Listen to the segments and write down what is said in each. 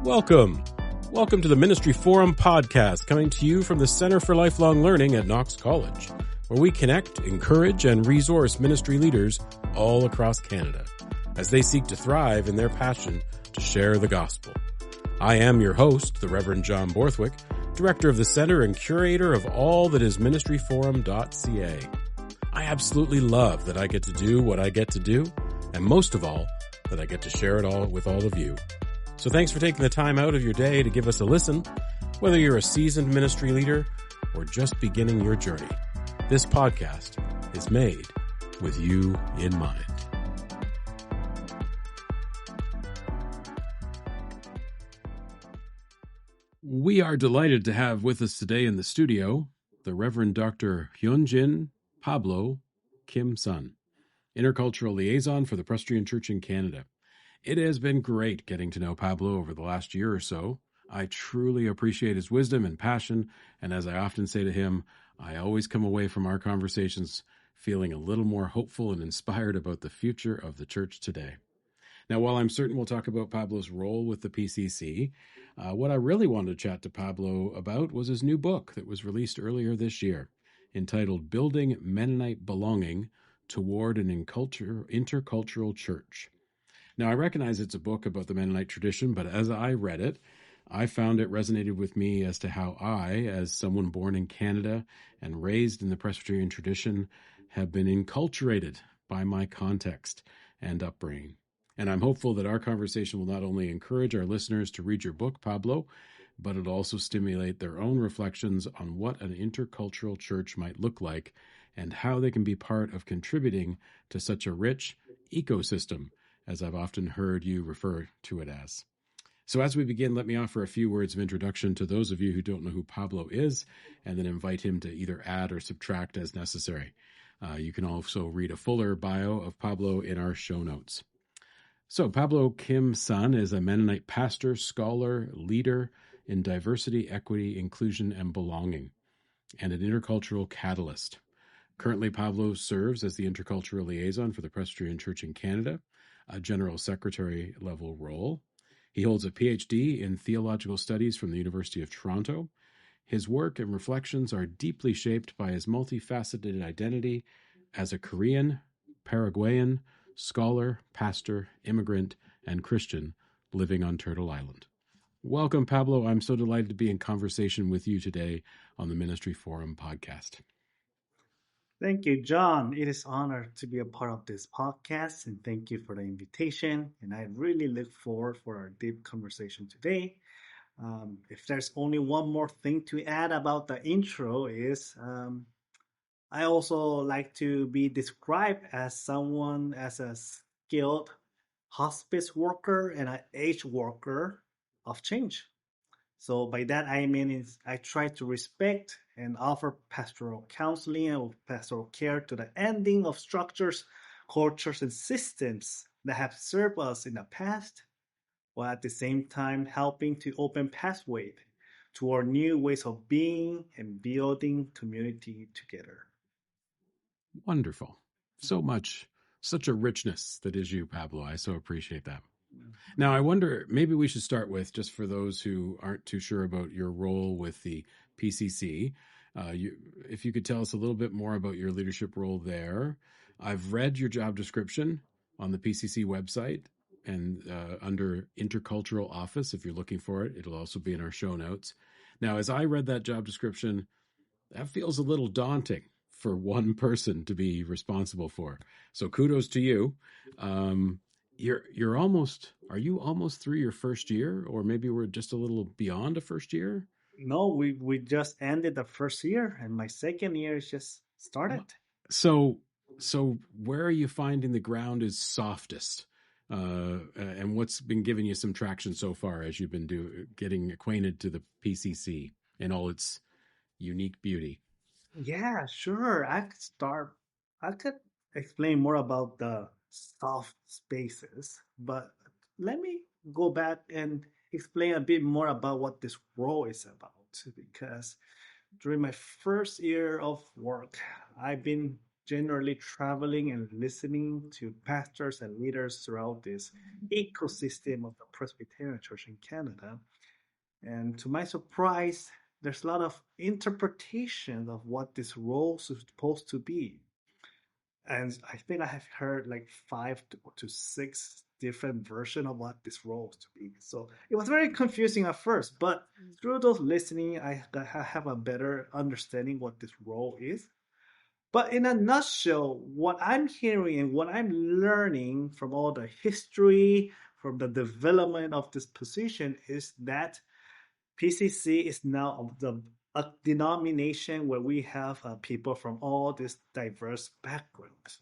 Welcome. Welcome to the Ministry Forum podcast, coming to you from the Center for Lifelong Learning at Knox College, where we connect, encourage, and resource ministry leaders all across Canada as they seek to thrive in their passion to share the gospel. I am your host, the Reverend John Borthwick, Director of the Center and Curator of all that is ministryforum.ca. I absolutely love that I get to do what I get to do, and most of all, that I get to share it all with all of you. So thanks for taking the time out of your day to give us a listen, whether you're a seasoned ministry leader or just beginning your journey. This podcast is made with you in mind. We are delighted to have with us today in the studio the Reverend Dr. Hyung Jin Pablo Kim Sun, Intercultural Liaison for the Presbyterian Church in Canada. It has been great getting to know Pablo over the last year or so. I truly appreciate his wisdom and passion, and as I often say to him, I always come away from our conversations feeling a little more hopeful and inspired about the future of the church today. Now, while I'm certain we'll talk about Pablo's role with the PCC, what I really wanted to chat to Pablo about was his new book that was released earlier this year, entitled Building Mennonite Belonging Toward an Intercultural Church. Now, I recognize it's a book about the Mennonite tradition, but as I read it, I found it resonated with me as to how I, as someone born in Canada and raised in the Presbyterian tradition, have been enculturated by my context and upbringing. And I'm hopeful that our conversation will not only encourage our listeners to read your book, Pablo, but it'll also stimulate their own reflections on what an intercultural church might look like and how they can be part of contributing to such a rich ecosystem, as I've often heard you refer to it as. So as we begin, let me offer a few words of introduction to those of you who don't know who Pablo is, and then invite him to either add or subtract as necessary. You can also read a fuller bio of Pablo in our show notes. So Pablo Kim Sun is a Mennonite pastor, scholar, leader in diversity, equity, inclusion, and belonging, and an intercultural catalyst. Currently, Pablo serves as the Intercultural Liaison for the Presbyterian Church in Canada, a general secretary level role. He holds a PhD in theological studies from the University of Toronto. His work and reflections are deeply shaped by his multifaceted identity as a Korean, Paraguayan, scholar, pastor, immigrant, and Christian living on Turtle Island. Welcome, Pablo. I'm so delighted to be in conversation with you today on the Ministry Forum podcast. Thank you, John. It is an honor to be a part of this podcast, and thank you for the invitation. And I really look forward for our deep conversation today. If there's only one more thing to add about the intro is I also like to be described as someone as a skilled hospice worker and an age worker of change. So by that I mean is I try to respect and offer pastoral counseling and pastoral care to the ending of structures, cultures, and systems that have served us in the past, while at the same time helping to open pathways toward new ways of being and building community together. Wonderful. Such a richness that is you, Pablo. I so appreciate that. Now, I wonder, maybe we should start with, just for those who aren't too sure about your role with the PCC, if you could tell us a little bit more about your leadership role there. I've read your job description on the PCC website and under Intercultural Office. If you're looking for it, it'll also be in our show notes. Now, as I read that job description, that feels a little daunting for one person to be responsible for. So kudos to you. Are you almost through your first year, or maybe we're just a little beyond a first year? No, we just ended the first year, and my second year is just started. So where are you finding the ground is softest? And what's been giving you some traction so far as you've been getting acquainted to the PCC and all its unique beauty? Yeah, sure. I could explain more about the soft spaces, but let me go back and explain a bit more about what this role is about. Because during my first year of work, I've been generally traveling and listening to pastors and leaders throughout this ecosystem of the Presbyterian Church in Canada. And to my surprise, there's a lot of interpretation of what this role is supposed to be. And I think I have heard like five to six different versions of what this role is to be. So it was very confusing at first, but through those listening, I have a better understanding what this role is. But in a nutshell, what I'm hearing and what I'm learning from all the history, from the development of this position is that PCC is now a denomination where we have people from all these diverse backgrounds.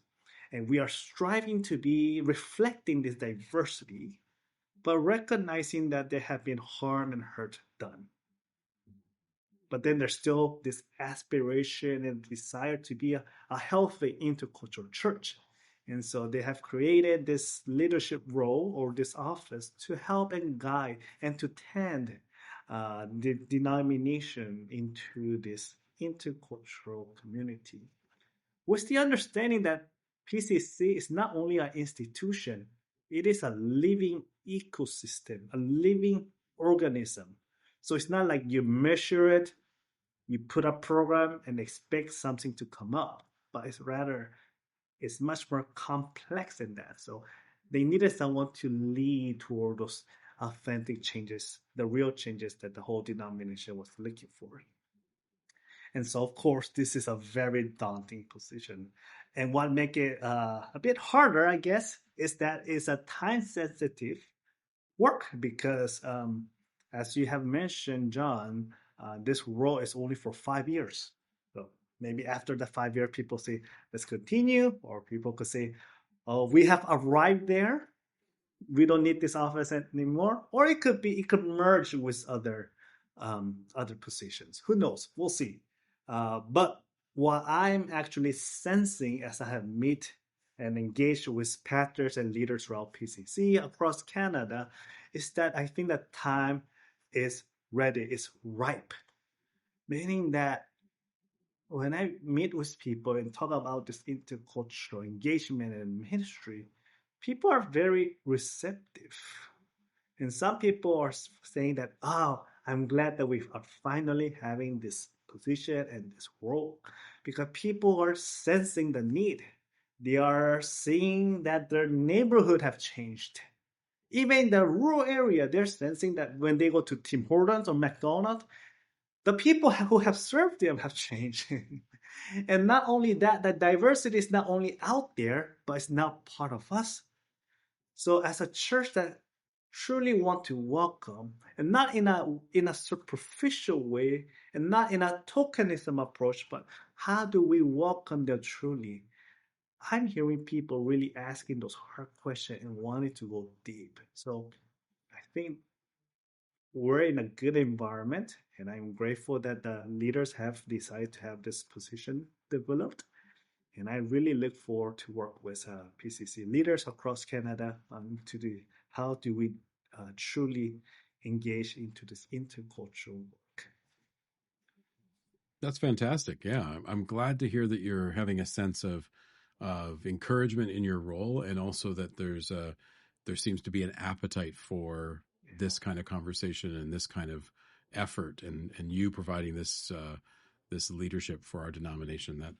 And we are striving to be reflecting this diversity, but recognizing that there have been harm and hurt done. But then there's still this aspiration and desire to be a healthy intercultural church. And so they have created this leadership role or this office to help and guide and to tend the denomination into this intercultural community. With the understanding that PCC is not only an institution, it is a living ecosystem, a living organism. So it's not like you measure it, you put a program and expect something to come up, but it's much more complex than that. So they needed someone to lead toward those authentic changes, the real changes that the whole denomination was looking for. And so, of course, this is a very daunting position. And what make it a bit harder, I guess, is that it's a time-sensitive work because, as you have mentioned, John, this role is only for 5 years. So maybe after the 5 year, people say, let's continue, or people could say, oh, we have arrived there. We don't need this office anymore. Or it could merge with other positions. Who knows? We'll see. But what I'm actually sensing as I have met and engaged with pastors and leaders throughout PCC across Canada is that I think that time is ready, it's ripe. Meaning that when I meet with people and talk about this intercultural engagement and ministry, people are very receptive. And some people are saying that, oh, I'm glad that we are finally having this position and this role because people are sensing the need. They are seeing that their neighborhood have changed. Even in the rural area, they're sensing that when they go to Tim Hortons or McDonald's, the people who have served them have changed. And not only that, the diversity is not only out there, but it's now part of us. So as a church that truly want to welcome, and not in a superficial way, and not in a tokenism approach, but how do we welcome them truly? I'm hearing people really asking those hard questions and wanting to go deep. So I think we're in a good environment, and I'm grateful that the leaders have decided to have this position developed. And I really look forward to work with PCC leaders across Canada to the how do we truly engage into this intercultural work. That's fantastic. Yeah, I'm glad to hear that you're having a sense of encouragement in your role, and also that there seems to be an appetite for this kind of conversation and this kind of effort, and you providing this leadership for our denomination.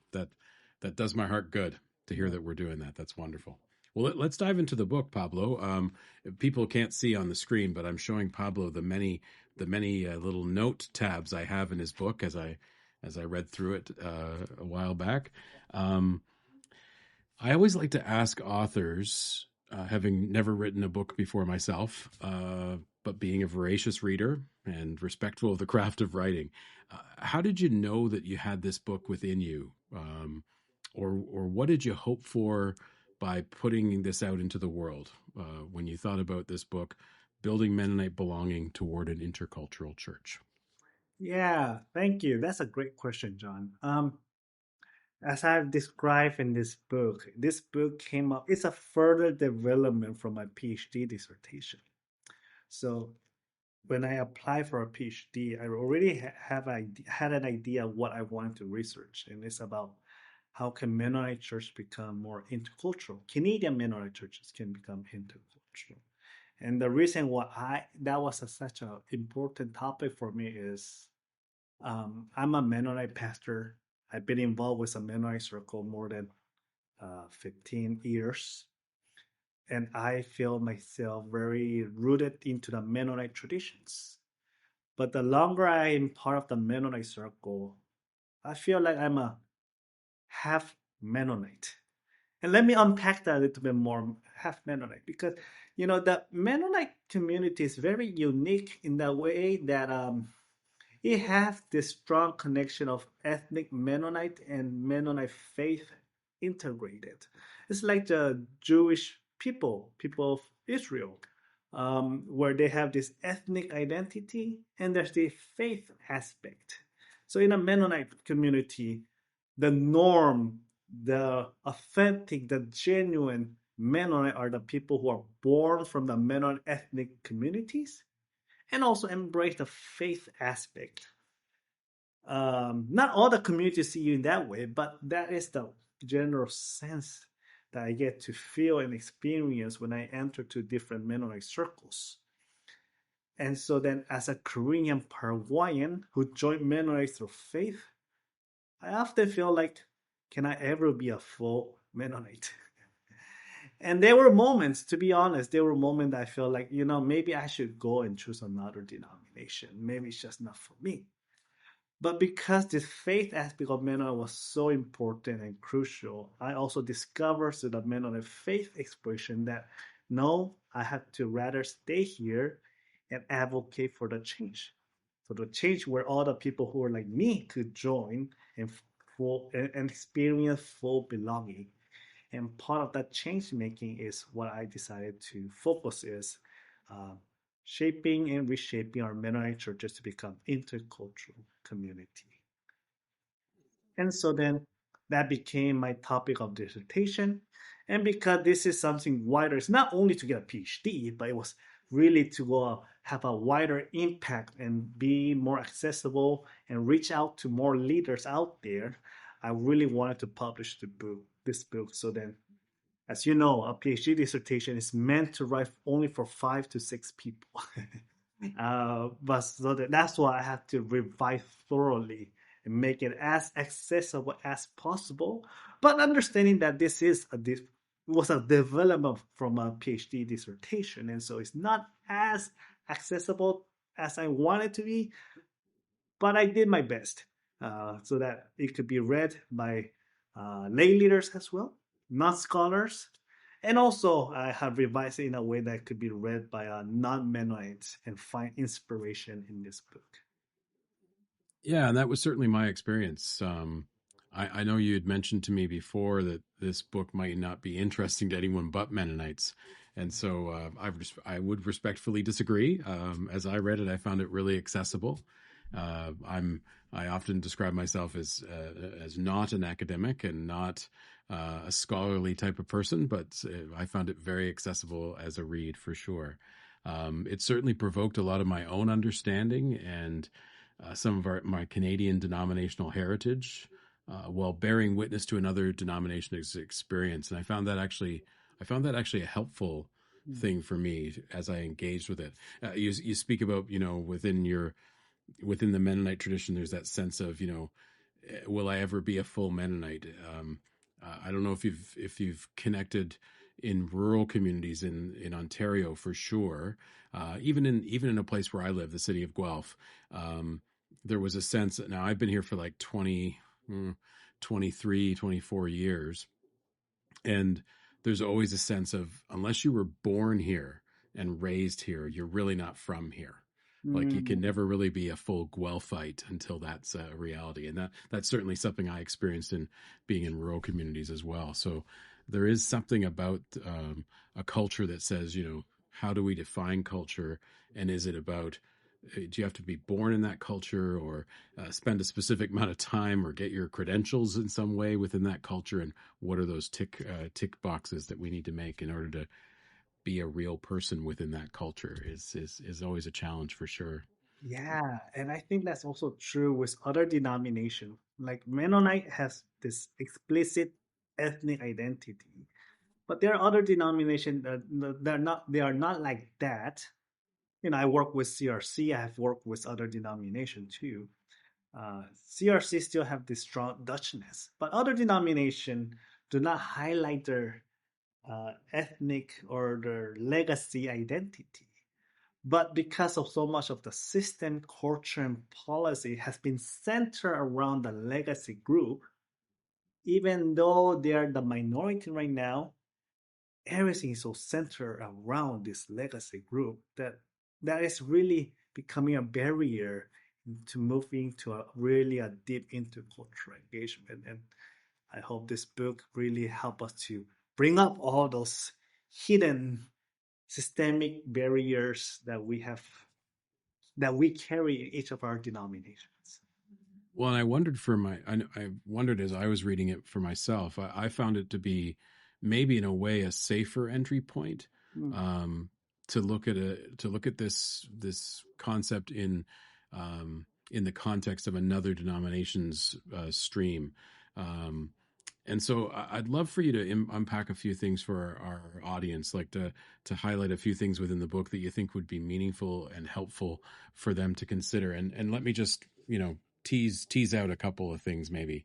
That does my heart good to hear that we're doing that. That's wonderful. Well, let's dive into the book, Pablo. People can't see on the screen, but I'm showing Pablo the many little note tabs I have in his book as I read through it a while back. I always like to ask authors, having never written a book before myself, but being a voracious reader and respectful of the craft of writing, how did you know that you had this book within you? Or what did you hope for by putting this out into the world when you thought about this book, Building Mennonite Belonging Toward an Intercultural Church? Yeah, thank you. That's a great question, John. As I've described in this book came up, it's a further development from my PhD dissertation. So when I applied for a PhD, I already had an idea of what I wanted to research, and it's about how can Mennonite church become more intercultural? Canadian Mennonite churches can become intercultural. And the reason why that was such an important topic for me is I'm a Mennonite pastor. I've been involved with a Mennonite circle more than 15 years. And I feel myself very rooted into the Mennonite traditions. But the longer I am part of the Mennonite circle, I feel like I'm a half Mennonite. And let me unpack that a little bit more, half Mennonite, because the Mennonite community is very unique in the way that it has this strong connection of ethnic Mennonite and Mennonite faith integrated. It's like the Jewish people of Israel, where they have this ethnic identity and there's the faith aspect. So in a Mennonite community, the norm, the authentic, the genuine Mennonite are the people who are born from the Mennonite ethnic communities and also embrace the faith aspect. Not all the communities see you in that way, but that is the general sense that I get to feel and experience when I enter to different Mennonite circles. And so then, as a Korean Paraguayan who joined Mennonite through faith, I often feel like, can I ever be a full Mennonite? And there were moments, to be honest, there were moments I felt like, maybe I should go and choose another denomination. Maybe it's just not for me. But because this faith aspect of Mennonite was so important and crucial, I also discovered through the Mennonite faith expression that no, I have to rather stay here and advocate for the change. For the change where all the people who are like me could join and experience full belonging. And part of that change making is what I decided to focus is uh, shaping and reshaping our Mennonite churches to become intercultural community. And so then that became my topic of dissertation. And because this is something wider, it's not only to get a PhD, but it was really to have a wider impact and be more accessible and reach out to more leaders out there. I really wanted to publish this book. So then, as you know, a PhD dissertation is meant to write only for 5 to 6 people. But so that's why I have to revise thoroughly and make it as accessible as possible. But understanding that this was a development from a PhD dissertation, and so it's not as accessible as I want it to be. But I did my best so that it could be read by lay leaders as well, not scholars. And also, I have revised it in a way that could be read by non-Mennonites and find inspiration in this book. Yeah, and that was certainly my experience. I know you had mentioned to me before that this book might not be interesting to anyone but Mennonites, and so I would respectfully disagree. As I read it, I found it really accessible. I often describe myself as not an academic and not a scholarly type of person, but I found it very accessible as a read for sure. It certainly provoked a lot of my own understanding and some of my Canadian denominational heritage, while bearing witness to another denomination's experience, and I found that actually a helpful thing for me as I engaged with it. You speak about within the Mennonite tradition, there's that sense of will I ever be a full Mennonite? I don't know if you've connected in rural communities in Ontario for sure. Even in a place where I live, the city of Guelph, there was a sense. Now I've been here for like 23, 24 years, and there's always a sense of unless you were born here and raised here, you're really not from here. Like you can never really be a full Guelphite until that's a reality, and that's certainly something I experienced in being in rural communities as well. So there is something about a culture that says, how do we define culture, and is it about do you have to be born in that culture or spend a specific amount of time or get your credentials in some way within that culture, and what are those tick boxes that we need to make in order to be a real person within that culture is always a challenge for sure. Yeah, and I think that's also true with other denominations. Like Mennonite has this explicit ethnic identity, but there are other denominations they are not like that. I work with CRC. I have worked with other denominations too. CRC still have this strong Dutchness, but other denominations do not highlight their ethnic or their legacy identity. But because of so much of the system, culture, and policy has been centered around the legacy group, even though they are the minority right now, everything is so centered around this legacy group that is really becoming a barrier to moving to a deep intercultural engagement. And I hope this book really help us to bring up all those hidden systemic barriers that we carry in each of our denominations. Well, and I wondered as I was reading it for myself, I found it to be maybe in a way a safer entry point, Mm. to look at this concept in the context of another denomination's stream. Um, and so I'd love for you to unpack a few things for our audience, like to highlight a few things within the book that you think would be meaningful and helpful for them to consider. And let me just, tease out a couple of things maybe.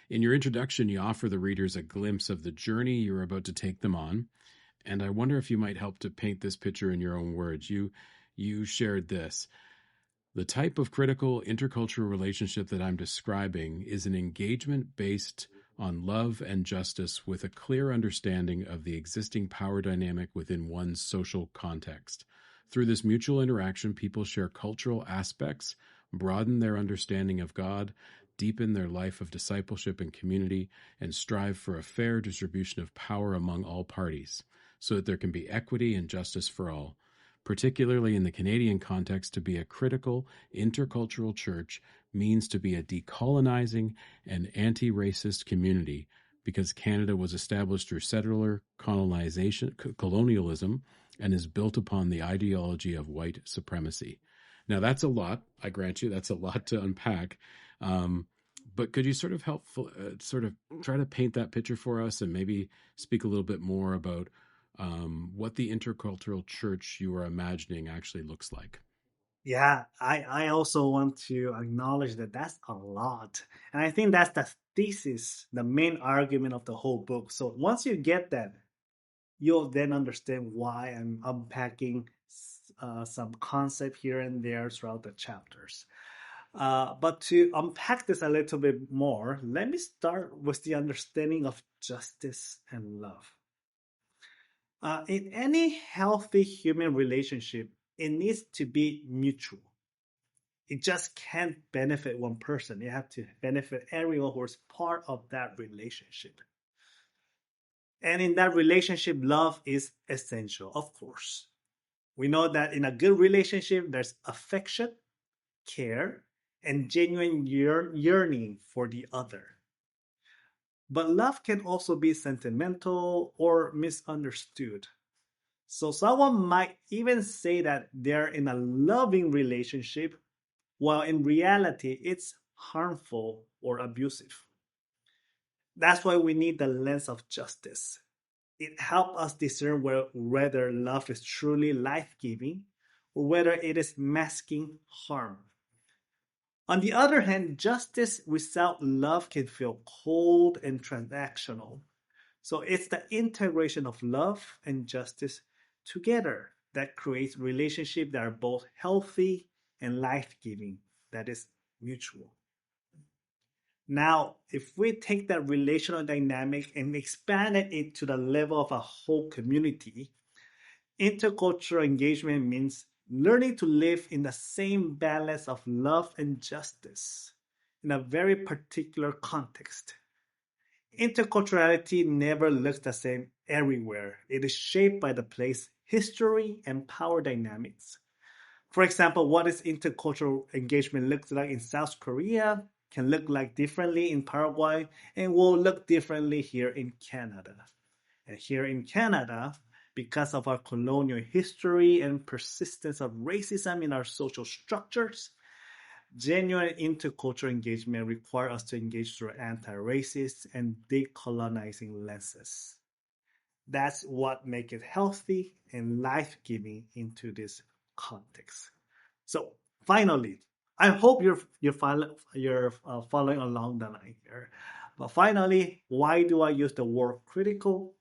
In your introduction, you offer the readers a glimpse of the journey you're about to take them on. And I wonder if you might help to paint this picture in your own words. You shared this. The type of critical intercultural relationship that I'm describing is an engagement based on love and justice with a clear understanding of the existing power dynamic within one's social context. Through this mutual interaction, people share cultural aspects, broaden their understanding of God, deepen their life of discipleship and community, and strive for a fair distribution of power among all parties, so that there can be equity and justice for all. Particularly in the Canadian context, to be a critical intercultural church means to be a decolonizing and anti-racist community, because Canada was established through settler colonialism, and is built upon the ideology of white supremacy. Now, that's a lot. I grant you, that's a lot to unpack. But could you sort of help, sort of try to paint that picture for us, and maybe speak a little bit more about what the intercultural church you are imagining actually looks like? Yeah, I also want to acknowledge that that's a lot. And I think that's the thesis, the main argument of the whole book. So once you get that, you'll then understand why I'm unpacking some concept here and there throughout the chapters. But to unpack this a little bit more, let me start with the understanding of justice and love. In any healthy human relationship, it needs to be mutual. It just can't benefit one person. You have to benefit everyone who is part of that relationship. And in that relationship, love is essential, of course. We know that in a good relationship, there's affection, care, and genuine yearning for the other. But love can also be sentimental or misunderstood. So someone might even say that they're in a loving relationship, while in reality, it's harmful or abusive. That's why we need the lens of justice. It helps us discern whether love is truly life giving or whether it is masking harm. On the other hand, justice without love can feel cold and transactional. So it's the integration of love and justice together that creates relationships that are both healthy and life-giving, that is mutual. Now, if we take that relational dynamic and expand it to the level of a whole community, intercultural engagement means learning to live in the same balance of love and justice in a very particular context. Interculturality never looks the same everywhere. It is shaped by the place, history, and power dynamics. For example, what is intercultural engagement looks like in South Korea can look like differently in Paraguay and will look differently here in Canada. And here in Canada, Because of our colonial history and persistence of racism in our social structures, genuine intercultural engagement requires us to engage through anti-racist and decolonizing lenses. That's what makes it healthy and life-giving into this context. So finally, I hope you're following along the line here. But finally, why do I use the word critical?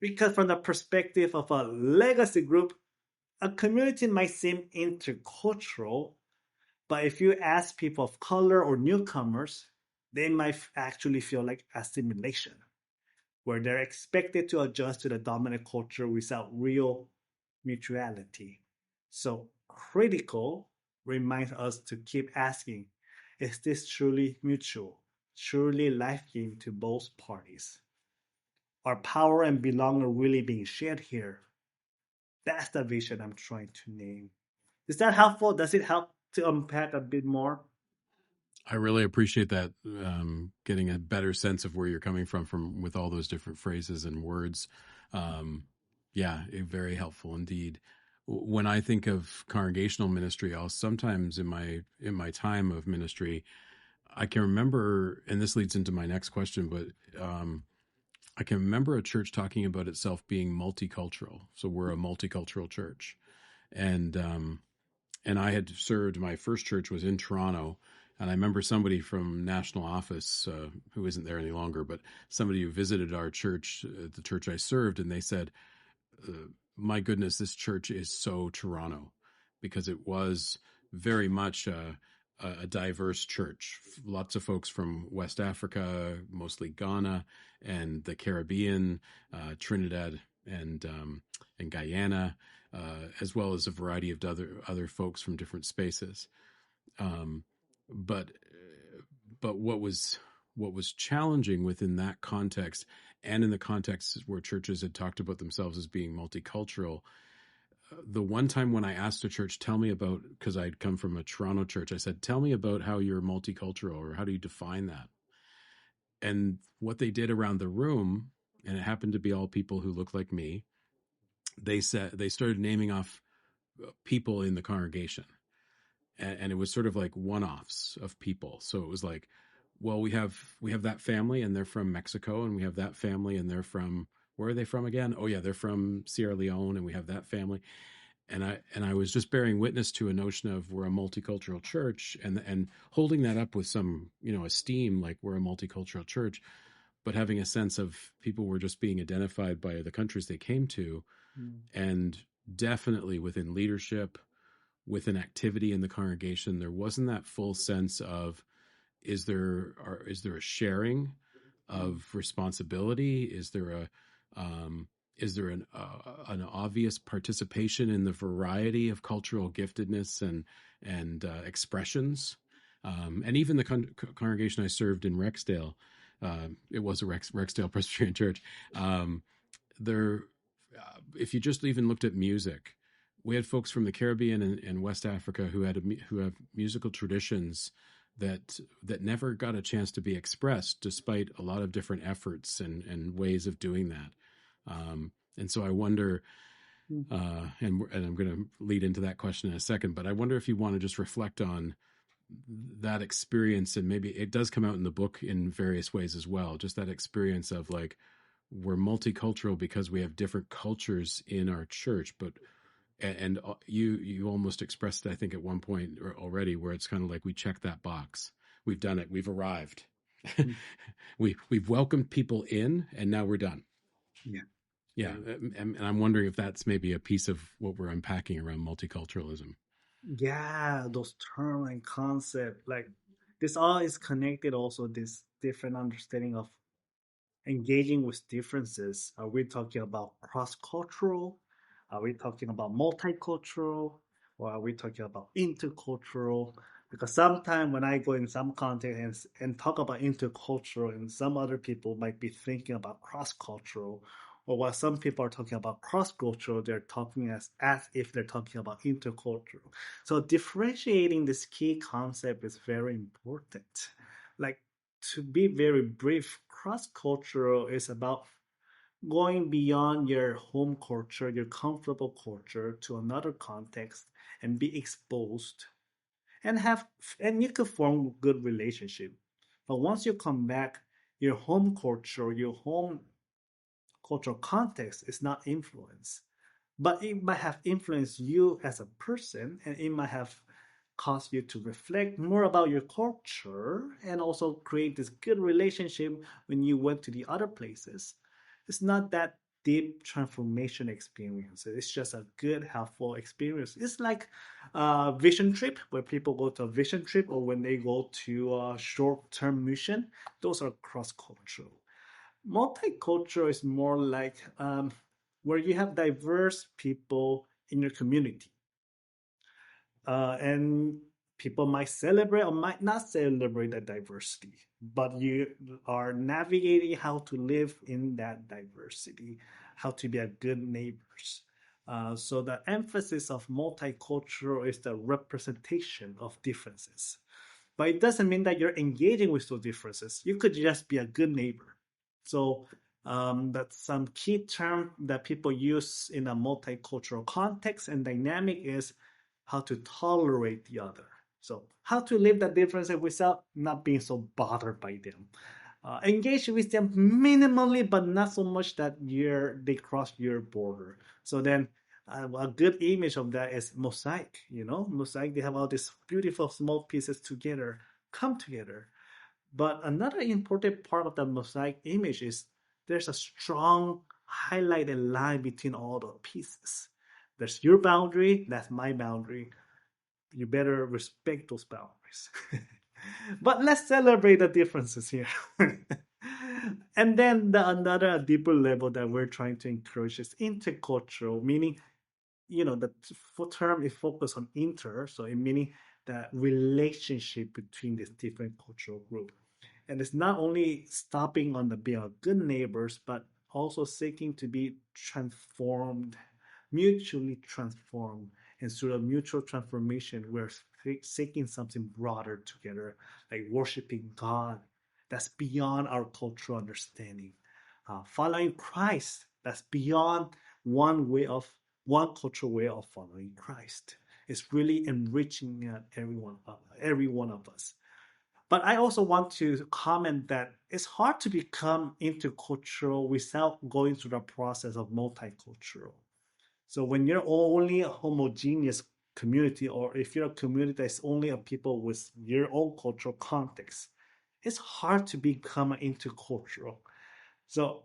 Because from the perspective of a legacy group, a community might seem intercultural, but if you ask people of color or newcomers, they might actually feel like assimilation, where they're expected to adjust to the dominant culture without real mutuality. So, critical reminds us to keep asking, is this truly mutual, truly life giving to both parties? Are power and belonging really being shared here? That's the vision I'm trying to name. Is that helpful? Does it help to unpack a bit more? I really appreciate that, getting a better sense of where you're coming from with all those different phrases and words. Yeah, very helpful indeed. When I think of congregational ministry, I'll sometimes in my time of ministry, I can remember, and this leads into my next question, but I can remember a church talking about itself being multicultural. So we're a multicultural church, and I had served. My first church was in Toronto, and I remember somebody from national office who isn't there any longer, but somebody who visited our church, the church I served, and they said, "My goodness, this church is so Toronto," because it was very much a diverse church. Lots of folks from West Africa, mostly Ghana and the Caribbean, Trinidad and Guyana, as well as a variety of other folks from different spaces. Um, but what was challenging within that context, and in the context where churches had talked about themselves as being multicultural, the one time when I asked a church, tell me about, because I'd come from a Toronto church, I said, tell me about how you're multicultural, or how do you define that? And what they did around the room, and it happened to be all people who looked like me, they started naming off people in the congregation. And it was sort of like one-offs of people. So it was like, well, we have that family and they're from Mexico, and we have that family and they're from, where are they from again? Oh yeah, they're from Sierra Leone, and we have that family. And I was just bearing witness to a notion of we're a multicultural church, and holding that up with some, esteem, like we're a multicultural church, but having a sense of people were just being identified by the countries they came to. And definitely within leadership, within activity in the congregation, there wasn't that full sense of, is there a sharing of responsibility? Is there an obvious participation in the variety of cultural giftedness and expressions? And even the congregation I served in Rexdale, it was a Rexdale Presbyterian Church. There, if you just even looked at music, we had folks from the Caribbean and West Africa who have musical traditions that never got a chance to be expressed, despite a lot of different efforts and ways of doing that. And so I wonder, and I'm going to lead into that question in a second, but I wonder if you want to just reflect on that experience, and maybe it does come out in the book in various ways as well, just that experience of like, we're multicultural because we have different cultures in our church, but and you almost expressed it, I think, at one point already, where it's kind of like, we checked that box, we've done it, we've arrived. We've welcomed people in, and now we're done. Yeah. And I'm wondering if that's maybe a piece of what we're unpacking around multiculturalism. Yeah, those terms and concepts, like this all is connected. Also, this different understanding of engaging with differences. Are we talking about cross-cultural? Are we talking about multicultural? Or are we talking about intercultural? Because sometimes when I go in some context and talk about intercultural, and some other people might be thinking about cross-cultural, or while some people are talking about cross-cultural, they're talking as if they're talking about intercultural. So differentiating this key concept is very important. Like, to be very brief, cross-cultural is about going beyond your home culture, your comfortable culture to another context and be exposed and have and you could form good relationship. But once you come back, your home culture, your home cultural context is not influence, but it might have influenced you as a person, and it might have caused you to reflect more about your culture and also create this good relationship when you went to the other places. It's not that deep transformation experience. It's just a good, helpful experience. It's like a vision trip where people go to a vision trip or when they go to a short-term mission. Those are cross-cultural. Multicultural is more like where you have diverse people in your community, and people might celebrate or might not celebrate that diversity, but you are navigating how to live in that diversity, how to be a good neighbors. So the emphasis of multicultural is the representation of differences, but it doesn't mean that you're engaging with those differences. You could just be a good neighbor. So that's some key term that people use in a multicultural context and dynamic is how to tolerate the other. So how to live that difference without not being so bothered by them. Engage with them minimally, but not so much that they cross your border. So then a good image of that is mosaic. Mosaic, they have all these beautiful small pieces together, come together. But another important part of the mosaic image is there's a strong highlighted line between all the pieces. There's your boundary, that's my boundary. You better respect those boundaries. But let's celebrate the differences here. And then another deeper level that we're trying to encourage is intercultural, meaning the term is focused on inter, so it meaning the relationship between these different cultural groups. And it's not only stopping on the being a good neighbors, but also seeking to be transformed, mutually transformed. And through a mutual transformation, we're seeking something broader together, like worshiping God that's beyond our cultural understanding. Following Christ that's beyond one cultural way of following Christ. It's really enriching every one of us. But I also want to comment that it's hard to become intercultural without going through the process of multicultural. So when you're only a homogeneous community, or if you're a community that's only of people with your own cultural context, it's hard to become intercultural. So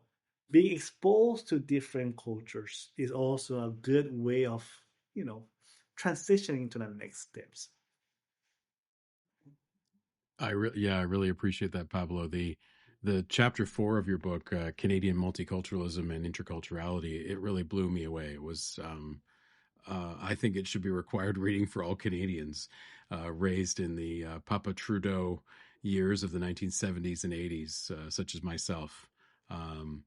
being exposed to different cultures is also a good way of, you know, transitioning to the next steps. I really appreciate that, Pablo. The chapter 4 of your book, Canadian Multiculturalism and Interculturality, it really blew me away. It was I think it should be required reading for all Canadians raised in the Papa Trudeau years of the 1970s and 80s, such as myself. Um,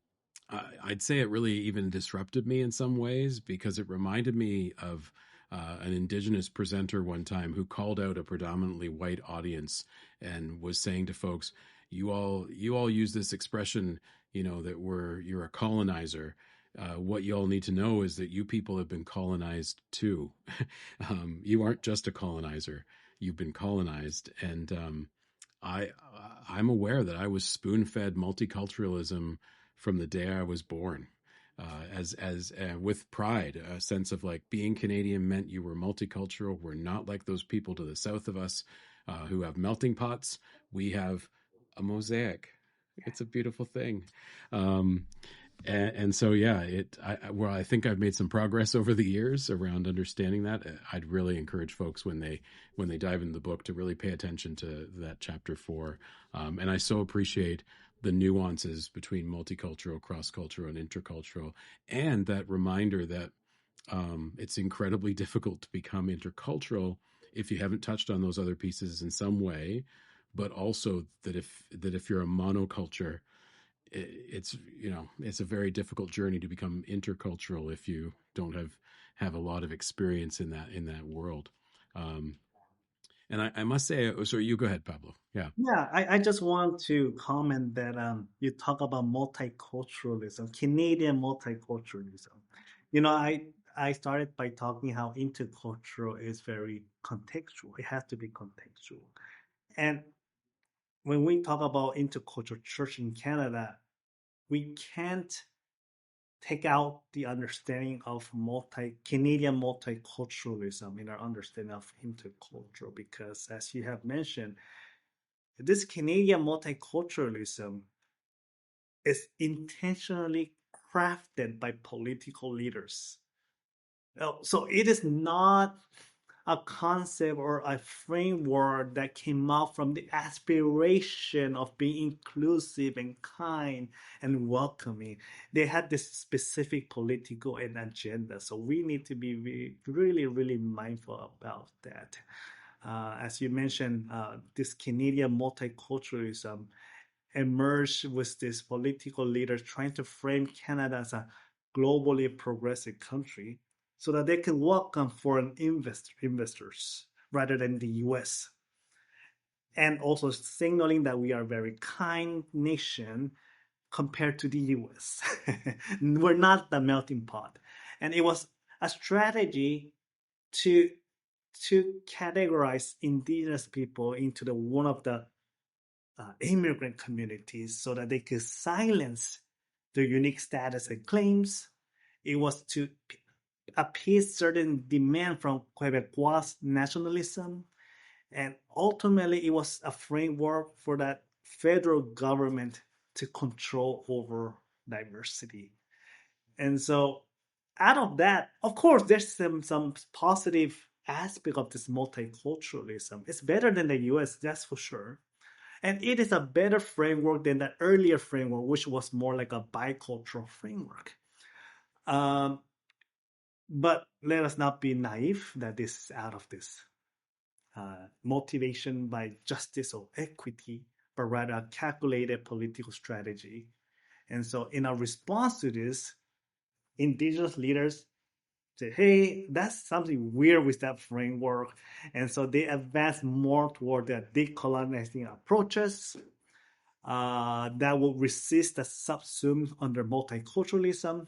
I'd say it really even disrupted me in some ways because it reminded me of an Indigenous presenter one time who called out a predominantly white audience and was saying to folks, "You all use this expression, that you're a colonizer. What you all need to know is that you people have been colonized too. You aren't just a colonizer; you've been colonized." And I I'm aware that I was spoon fed multiculturalism from the day I was born. As with pride, a sense of like being Canadian meant you were multicultural. We're not like those people to the south of us who have melting pots. We have a mosaic. It's a beautiful thing. Um, and so yeah, I think I've made some progress over the years around understanding that. I'd really encourage folks when they dive into the book to really pay attention to that chapter 4. And I so appreciate the nuances between multicultural, cross-cultural, and intercultural, and that reminder that it's incredibly difficult to become intercultural if you haven't touched on those other pieces in some way, but also that if you're a monoculture, it's a very difficult journey to become intercultural if you don't have a lot of experience in that world. Um, And I must say, so you go ahead, Pablo. Yeah. Yeah, I just want to comment that you talk about multiculturalism, Canadian multiculturalism. You know, I started by talking how intercultural is very contextual. It has to be contextual. And when we talk about intercultural church in Canada, we can't take out the understanding of Canadian multiculturalism in our understanding of intercultural because, as you have mentioned, this Canadian multiculturalism is intentionally crafted by political leaders. So it is not a concept or a framework that came out from the aspiration of being inclusive and kind and welcoming. They had this specific political and agenda. So we need to be really, really mindful about that. As you mentioned, this Canadian multiculturalism emerged with this political leaders trying to frame Canada as a globally progressive country so that they can welcome foreign investors rather than the US. And also signaling that we are a very kind nation compared to the US. We're not the melting pot. And it was a strategy to categorize indigenous people into the one of the immigrant communities so that they could silence their unique status and claims. It was to appease certain demand from Quebecois nationalism. And ultimately, it was a framework for that federal government to control over diversity. And so, out of that, of course, there's some positive aspect of this multiculturalism. It's better than the US, that's for sure. And it is a better framework than the earlier framework, which was more like a bicultural framework. Um, but let us not be naive that this is out of this motivation by justice or equity, but rather a calculated political strategy. And so, in our response to this, indigenous leaders say, hey, that's something weird with that framework. And so they advance more toward the decolonizing approaches that will resist the subsumed under multiculturalism.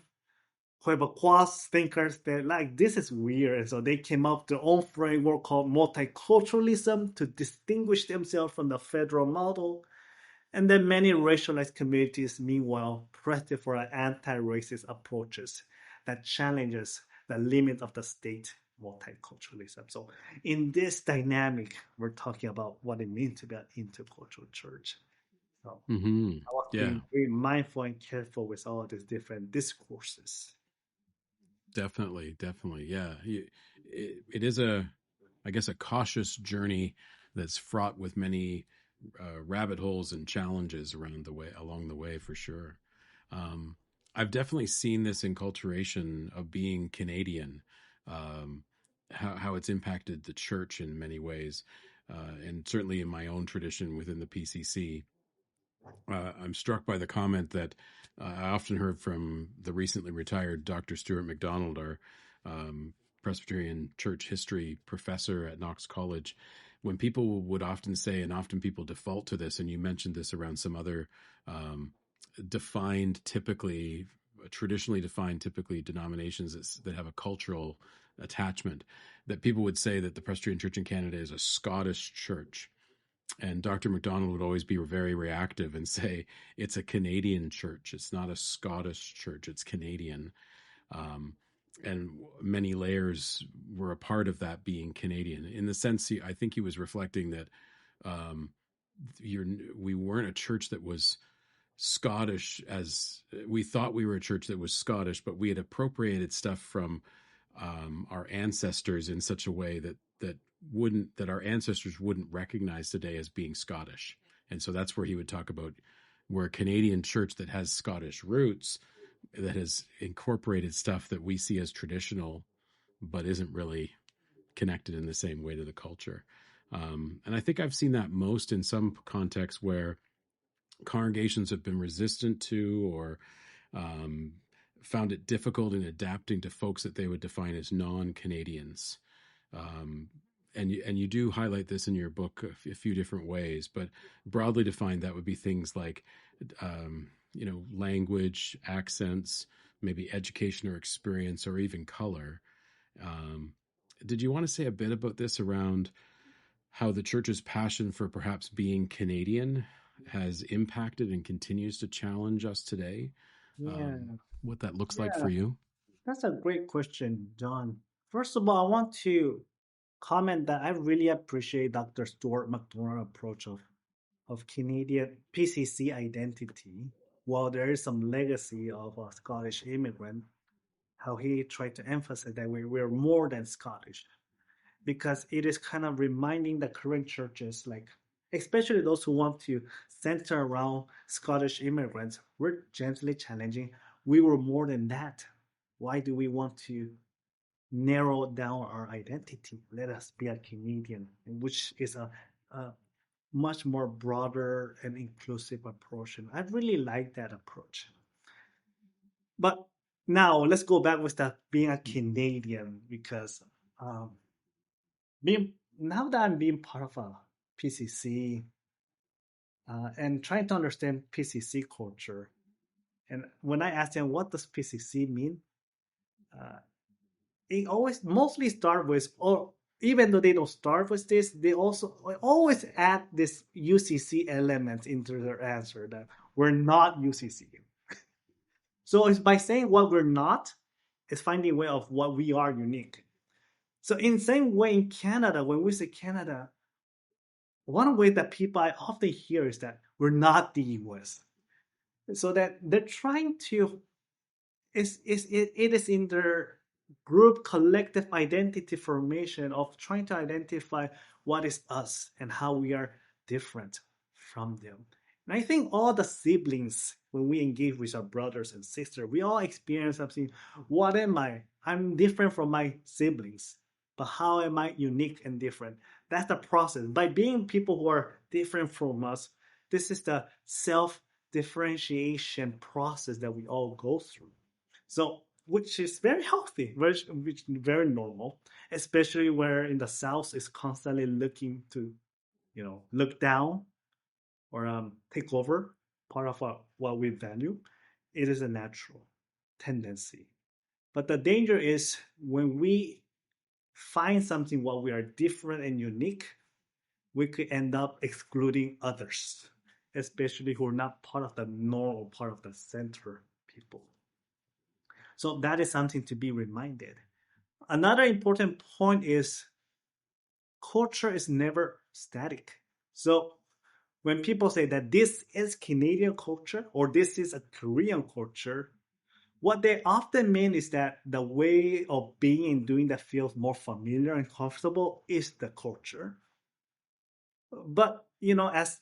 Quebecois thinkers, they're like, this is weird. And so they came up with their own framework called multiculturalism to distinguish themselves from the federal model. And then many racialized communities, meanwhile, pressed for anti-racist approaches that challenges the limit of the state multiculturalism. So in this dynamic, we're talking about what it means to be an intercultural church. So Mm-hmm. I was Yeah, being very mindful and careful with all these different discourses. definitely. Definitely. Yeah. It is I guess, a cautious journey that's fraught with many rabbit holes and challenges along the way, for sure. Um, I've definitely seen this enculturation of being Canadian, how it's impacted the church in many ways, and certainly in my own tradition within the PCC. I'm struck by the comment that I often heard from the recently retired Dr. Stuart McDonald, our Presbyterian Church history professor at Knox College, when people would often say, and often people default to this, and you mentioned this around some other traditionally defined, typically denominations that have a cultural attachment, that people would say that the Presbyterian Church in Canada is a Scottish church. And Dr. McDonald would always be very reactive and say, it's a Canadian church. It's not a Scottish church. It's Canadian. Um, and many layers were a part of that being Canadian. In the sense, I think he was reflecting that um, we weren't a church that was Scottish as we thought we were a church that was Scottish, but we had appropriated stuff from our ancestors in such a way that our ancestors wouldn't recognize today as being Scottish. And so that's where he would talk about we're a Canadian church that has Scottish roots, that has incorporated stuff that we see as traditional, but isn't really connected in the same way to the culture. And I think I've seen that most in some contexts where congregations have been resistant to or um, found it difficult in adapting to folks that they would define as non-Canadians. Um, and you do highlight this in your book a few different ways, but broadly defined, that would be things like, language, accents, maybe education or experience, or even color. Um, did you want to say a bit about this around how the church's passion for perhaps being Canadian has impacted and continues to challenge us today? Yeah, What that looks like yeah, for you? that's a great question, John. First of all, I want to comment that I really appreciate Dr. Stuart McDonald's approach of Canadian PCC identity. While there is some legacy of a Scottish immigrant, how he tried to emphasize that we're more than Scottish, because it is kind of reminding the current churches, like especially those who want to center around Scottish immigrants, we're gently challenging. We were more than that. Why do we want to narrow down our identity? Let us be a Canadian, which is a much more broader and inclusive approach. And I really like that approach. But now let's go back with that being a Canadian, because um, being now that I'm being part of a PCC and trying to understand PCC culture, and when I ask them what does PCC mean, uh, it always mostly start with, or even though they don't start with this, they also always add this UCC element into their answer that we're not UCC. So it's by saying what we're not, it's finding a way of what we are unique. So in the same way in Canada, when we say Canada, one way that people I often hear is that we're not the US. So that they're trying to it is in their group collective identity formation of trying to identify what is us and how we are different from them. And I think all the siblings, when we engage with our brothers and sisters, we all experience something. What am I? I'm different from my siblings, but how am I unique and different? That's the process. By being people who are different from us, this is the self differentiation process that we all go through. So, which is very healthy, which very normal, especially where in the South is constantly looking to, look down or take over part of what we value. It is a natural tendency. But the danger is when we find something what we are different and unique, we could end up excluding others, especially who are not part of the normal, part of the center people. So that is something to be reminded. Another important point is culture is never static. So when people say that this is Canadian culture or this is a Korean culture, what they often mean is that the way of being and doing that feels more familiar and comfortable is the culture. But, as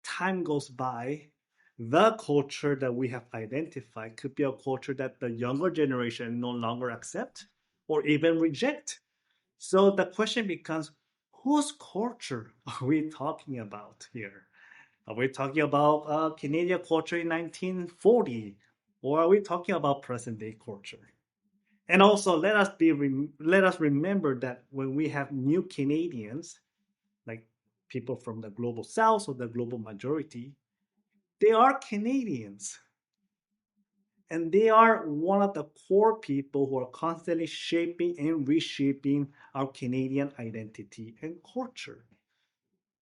time goes by, the culture that we have identified could be a culture that the younger generation no longer accept or even reject. So the question becomes, whose culture are we talking about here? Are we talking about Canadian culture in 1940, or are we talking about present day culture? And also, let us remember that when we have new Canadians, like people from the global South or the global majority, they are Canadians. And they are one of the core people who are constantly shaping and reshaping our Canadian identity and culture.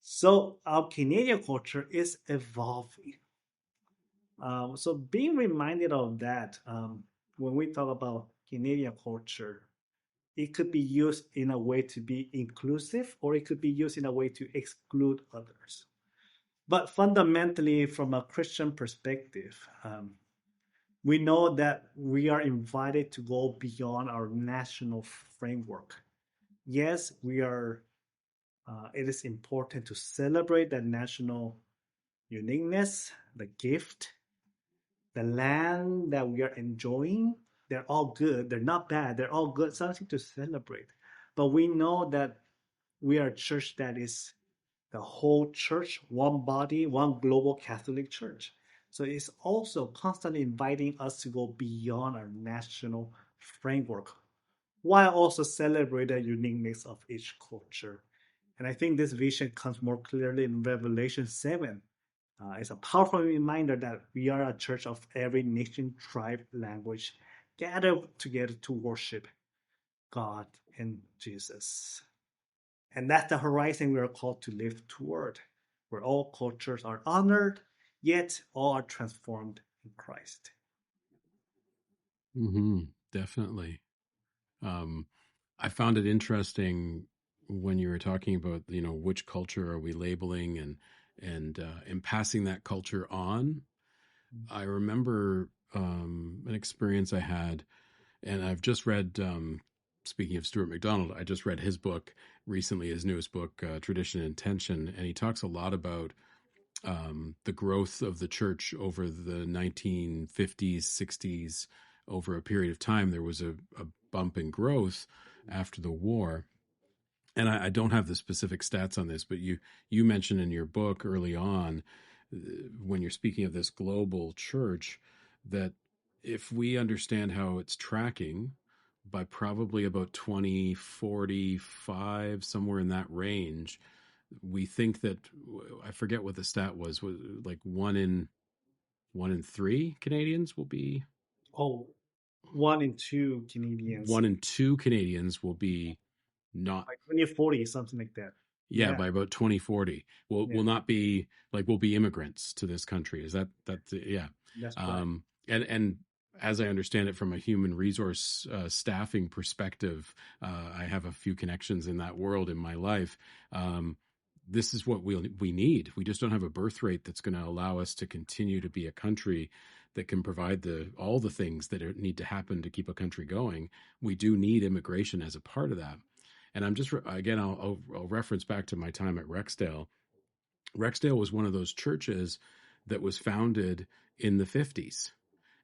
So our Canadian culture is evolving. So being reminded of that when we talk about Canadian culture, it could be used in a way to be inclusive, or it could be used in a way to exclude others. But fundamentally, from a Christian perspective, we know that we are invited to go beyond our national framework. Yes, we are. It is important to celebrate that national uniqueness, the gift, the land that we are enjoying. They're all good. They're not bad. They're all good. Something to celebrate. But we know that we are a church that is the whole church, one body, one global Catholic church. So it's also constantly inviting us to go beyond our national framework. while also celebrating the unique mix of each culture. And I think this vision comes more clearly in Revelation 7. It's a powerful reminder that we are a church of every nation, tribe, language, gathered together to worship God and Jesus. And that's the horizon we are called to live toward, where all cultures are honored, yet all are transformed in Christ. Definitely. I found it interesting when you were talking about, which culture are we labeling and passing that culture on. I remember an experience I had, and I've just read. Speaking of Stuart McDonald, I just read his book recently, his newest book, Tradition and Tension, and he talks a lot about the growth of the church over the 1950s, 60s. Over a period of time, there was a bump in growth after the war. And I don't have the specific stats on this, but you mentioned in your book early on, when you're speaking of this global church, that if we understand how it's tracking, by probably about 2045, somewhere in that range, we think that, I forget what the stat was like one in three Canadians will be Oh, 1 in 2 Canadians one in two Canadians will be not, by 2040, something like that. yeah, Yeah, by about 2040 will yeah, not be like, will be immigrants to this country. Is that yeah. that's correct. And as I understand it, from a human resource staffing perspective, I have a few connections in that world in my life. This is what we need. We just don't have a birth rate that's going to allow us to continue to be a country that can provide all the things that need to happen to keep a country going. We do need immigration as a part of that. And I'm just, again, I'll reference back to my time at Rexdale. Rexdale was one of those churches that was founded in the 50s.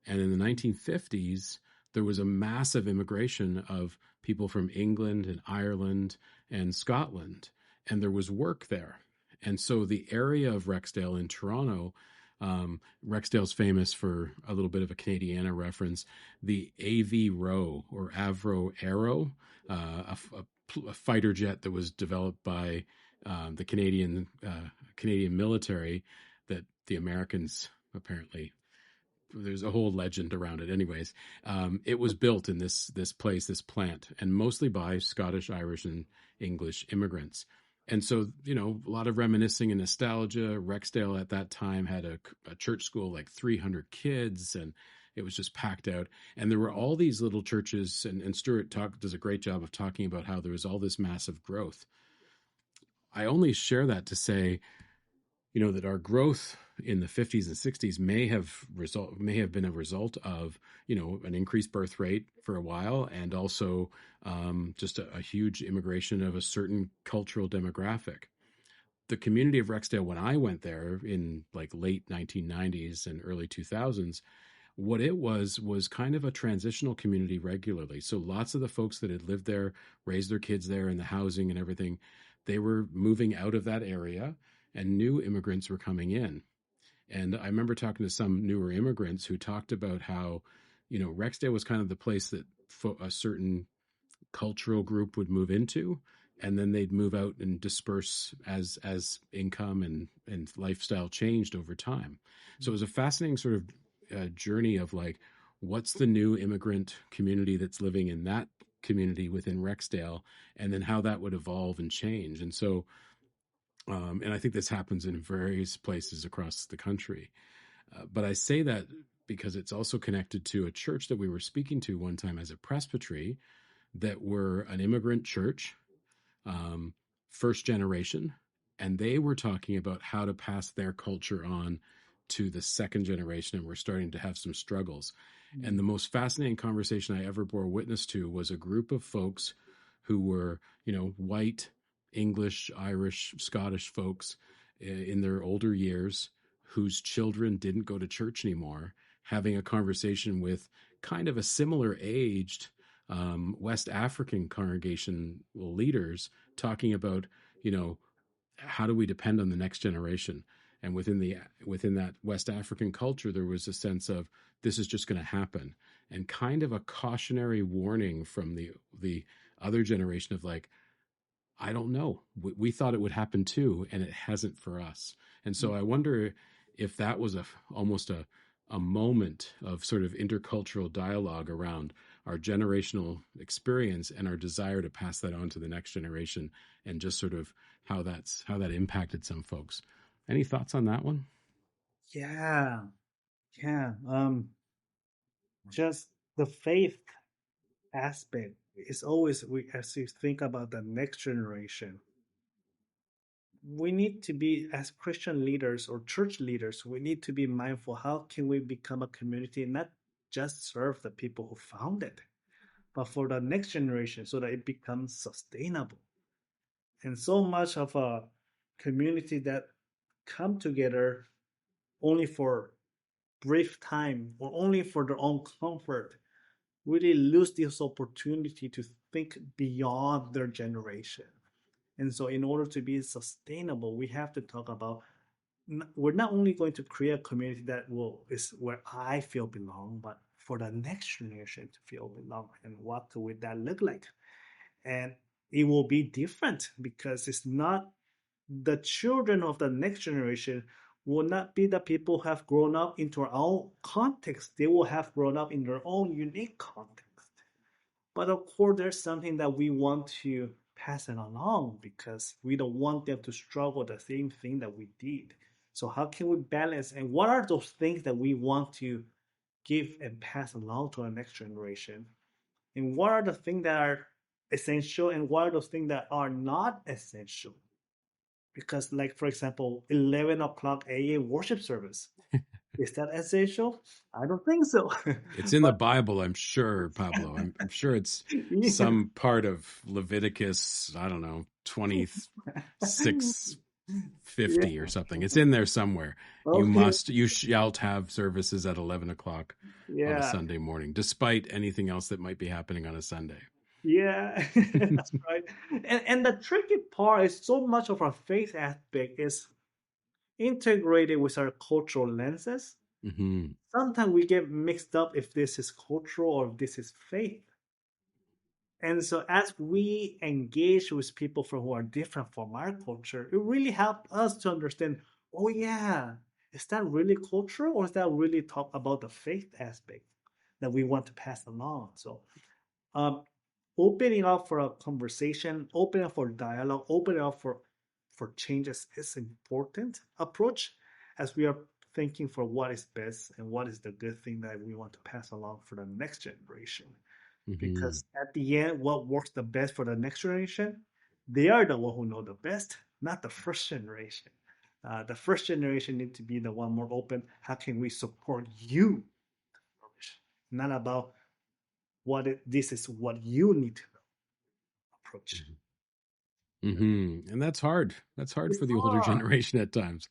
And in the 1950s, there was a massive immigration of people from England and Ireland and Scotland, and there was work there. And so the area of Rexdale in Toronto, Rexdale's famous for a little bit of a Canadiana reference, the AV Row or Avro Aero, a fighter jet that was developed by the Canadian military that the Americans apparently, there's a whole legend around it. Anyways, it was built in this place, this plant, and mostly by Scottish, Irish, and English immigrants. And so, a lot of reminiscing and nostalgia. Rexdale at that time had a church school, like 300 kids, and it was just packed out. And there were all these little churches, and Stuart does a great job of talking about how there was all this massive growth. I only share that to say, that our growth in the 50s and 60s may have been a result of, an increased birth rate for a while, and also just a huge immigration of a certain cultural demographic. The community of Rexdale, when I went there in like late 1990s and early 2000s, what it was kind of a transitional community regularly. So lots of the folks that had lived there, raised their kids there, and the housing and everything, they were moving out of that area, and new immigrants were coming in. And I remember talking to some newer immigrants who talked about how, Rexdale was kind of the place that a certain cultural group would move into, and then they'd move out and disperse as income and lifestyle changed over time. So it was a fascinating sort of journey of like, what's the new immigrant community that's living in that community within Rexdale, and then how that would evolve and change. And so, and I think this happens in various places across the country. But I say that because it's also connected to a church that we were speaking to one time as a presbytery, that were an immigrant church, first generation, and they were talking about how to pass their culture on to the second generation, and we're starting to have some struggles. Mm-hmm. And the most fascinating conversation I ever bore witness to was a group of folks who were, white, English, Irish, Scottish folks in their older years whose children didn't go to church anymore, having a conversation with kind of a similar aged West African congregation leaders, talking about, how do we depend on the next generation? And within that West African culture, there was a sense of this is just going to happen, and kind of a cautionary warning from the other generation of like, I don't know. We thought it would happen too, and it hasn't for us. And so I wonder if that was almost a moment of sort of intercultural dialogue around our generational experience and our desire to pass that on to the next generation, and just sort of how that impacted some folks. Any thoughts on that one? Yeah, yeah. Just the faith aspect is always we as you think about the next generation. We need to be as Christian leaders or church leaders, we need to be mindful how can we become a community not just serve the people who found it, but for the next generation so that it becomes sustainable. And so much of a community that come together only for brief time or only for their own comfort really lose this opportunity to think beyond their generation. And so, in order to be sustainable, we have to talk about we're not only going to create a community that will is where I feel belong, but for the next generation to feel belong. And what would that look like? And it will be different because it's not the children of the next generation will not be the people who have grown up into our own context. They will have grown up in their own unique context. But of course, there's something that we want to pass it along because we don't want them to struggle the same thing that we did. So how can we balance? And what are those things that we want to give and pass along to our next generation? And what are the things that are essential and what are those things that are not essential? Because, like, for example, 11 o'clock a.m. worship service. Is that essential? I don't think so. It's in the But Bible, I'm sure, Pablo. I'm sure it's yeah, some part of Leviticus, I don't know, 26:50 or yeah, something. It's in there somewhere. okay, You shalt have services at 11 o'clock on a yeah, Sunday morning, despite anything else that might be happening on a Sunday. yeah, that's right. And the tricky part is so much of our faith aspect is integrated with our cultural lenses. Hmm. Sometimes we get mixed up if this is cultural or if this is faith. And so as we engage with people from who are different from our culture, it really helped us to understand, oh yeah, is that really cultural or is that really talk about the faith aspect that we want to pass along? So um, opening up for a conversation, opening up for dialogue, opening up for changes is important approach as we are thinking for what is best and what is the good thing that we want to pass along for the next generation. Hmm. Because at the end, what works the best for the next generation, they are the one who know the best, not the first generation. The first generation need to be the one more open. How can we support you? Not about this is what you need to approach. And that's hard. That's hard It's for the older hard. generation at times.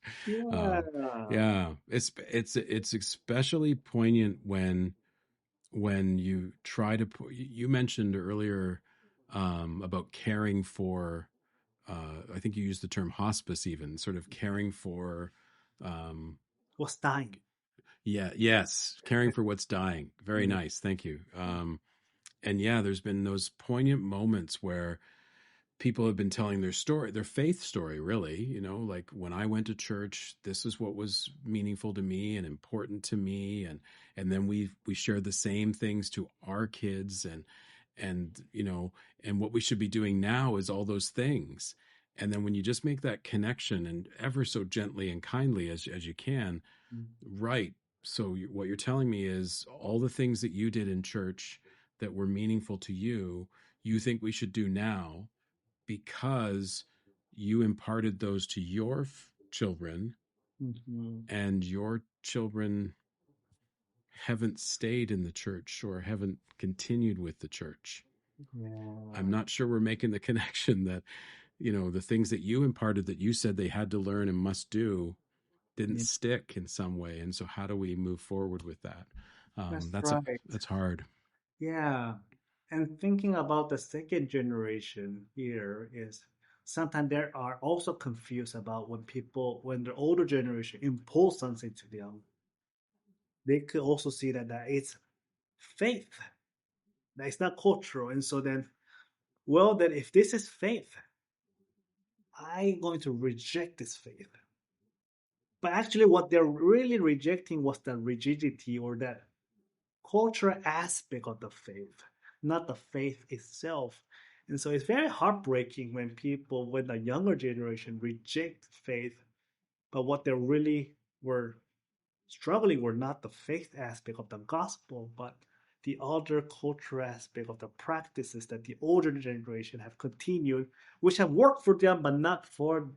Um, Yeah. yeah, it's especially poignant when you try to put. You mentioned earlier about caring for. I think you used the term hospice, even sort of caring for. Um, Was dying. yeah, yes, caring for what's dying. Very Yeah. nice, thank you. And yeah, there's been those poignant moments where people have been telling their story, their faith story, really. Like when I went to church, this is what was meaningful to me and important to me, and then we shared the same things to our kids, and what we should be doing now is all those things. And then when you just make that connection, and ever so gently and kindly as you can, right? So what you're telling me is all the things that you did in church that were meaningful to you, you think we should do now because you imparted those to your children, Mhm. and your children haven't stayed in the church or haven't continued with the church. I'm Yeah. not sure we're making the connection that, the things that you imparted that you said they had to learn and must do didn't Yeah. stick in some way. And so how do we move forward with that? That's That's right. that's hard. Yeah. And thinking about the second generation here is sometimes they are also confused about when the older generation impose something to them, they could also see that it's faith, that it's not cultural. And so then, well, then if this is faith, I'm going to reject this faith. But actually, what they're really rejecting was the rigidity or that cultural aspect of the faith, not the faith itself. And so it's very heartbreaking when the younger generation reject faith, but what they really were struggling were not the faith aspect of the gospel, but the other cultural aspect of the practices that the older generation have continued, which have worked for them, but not for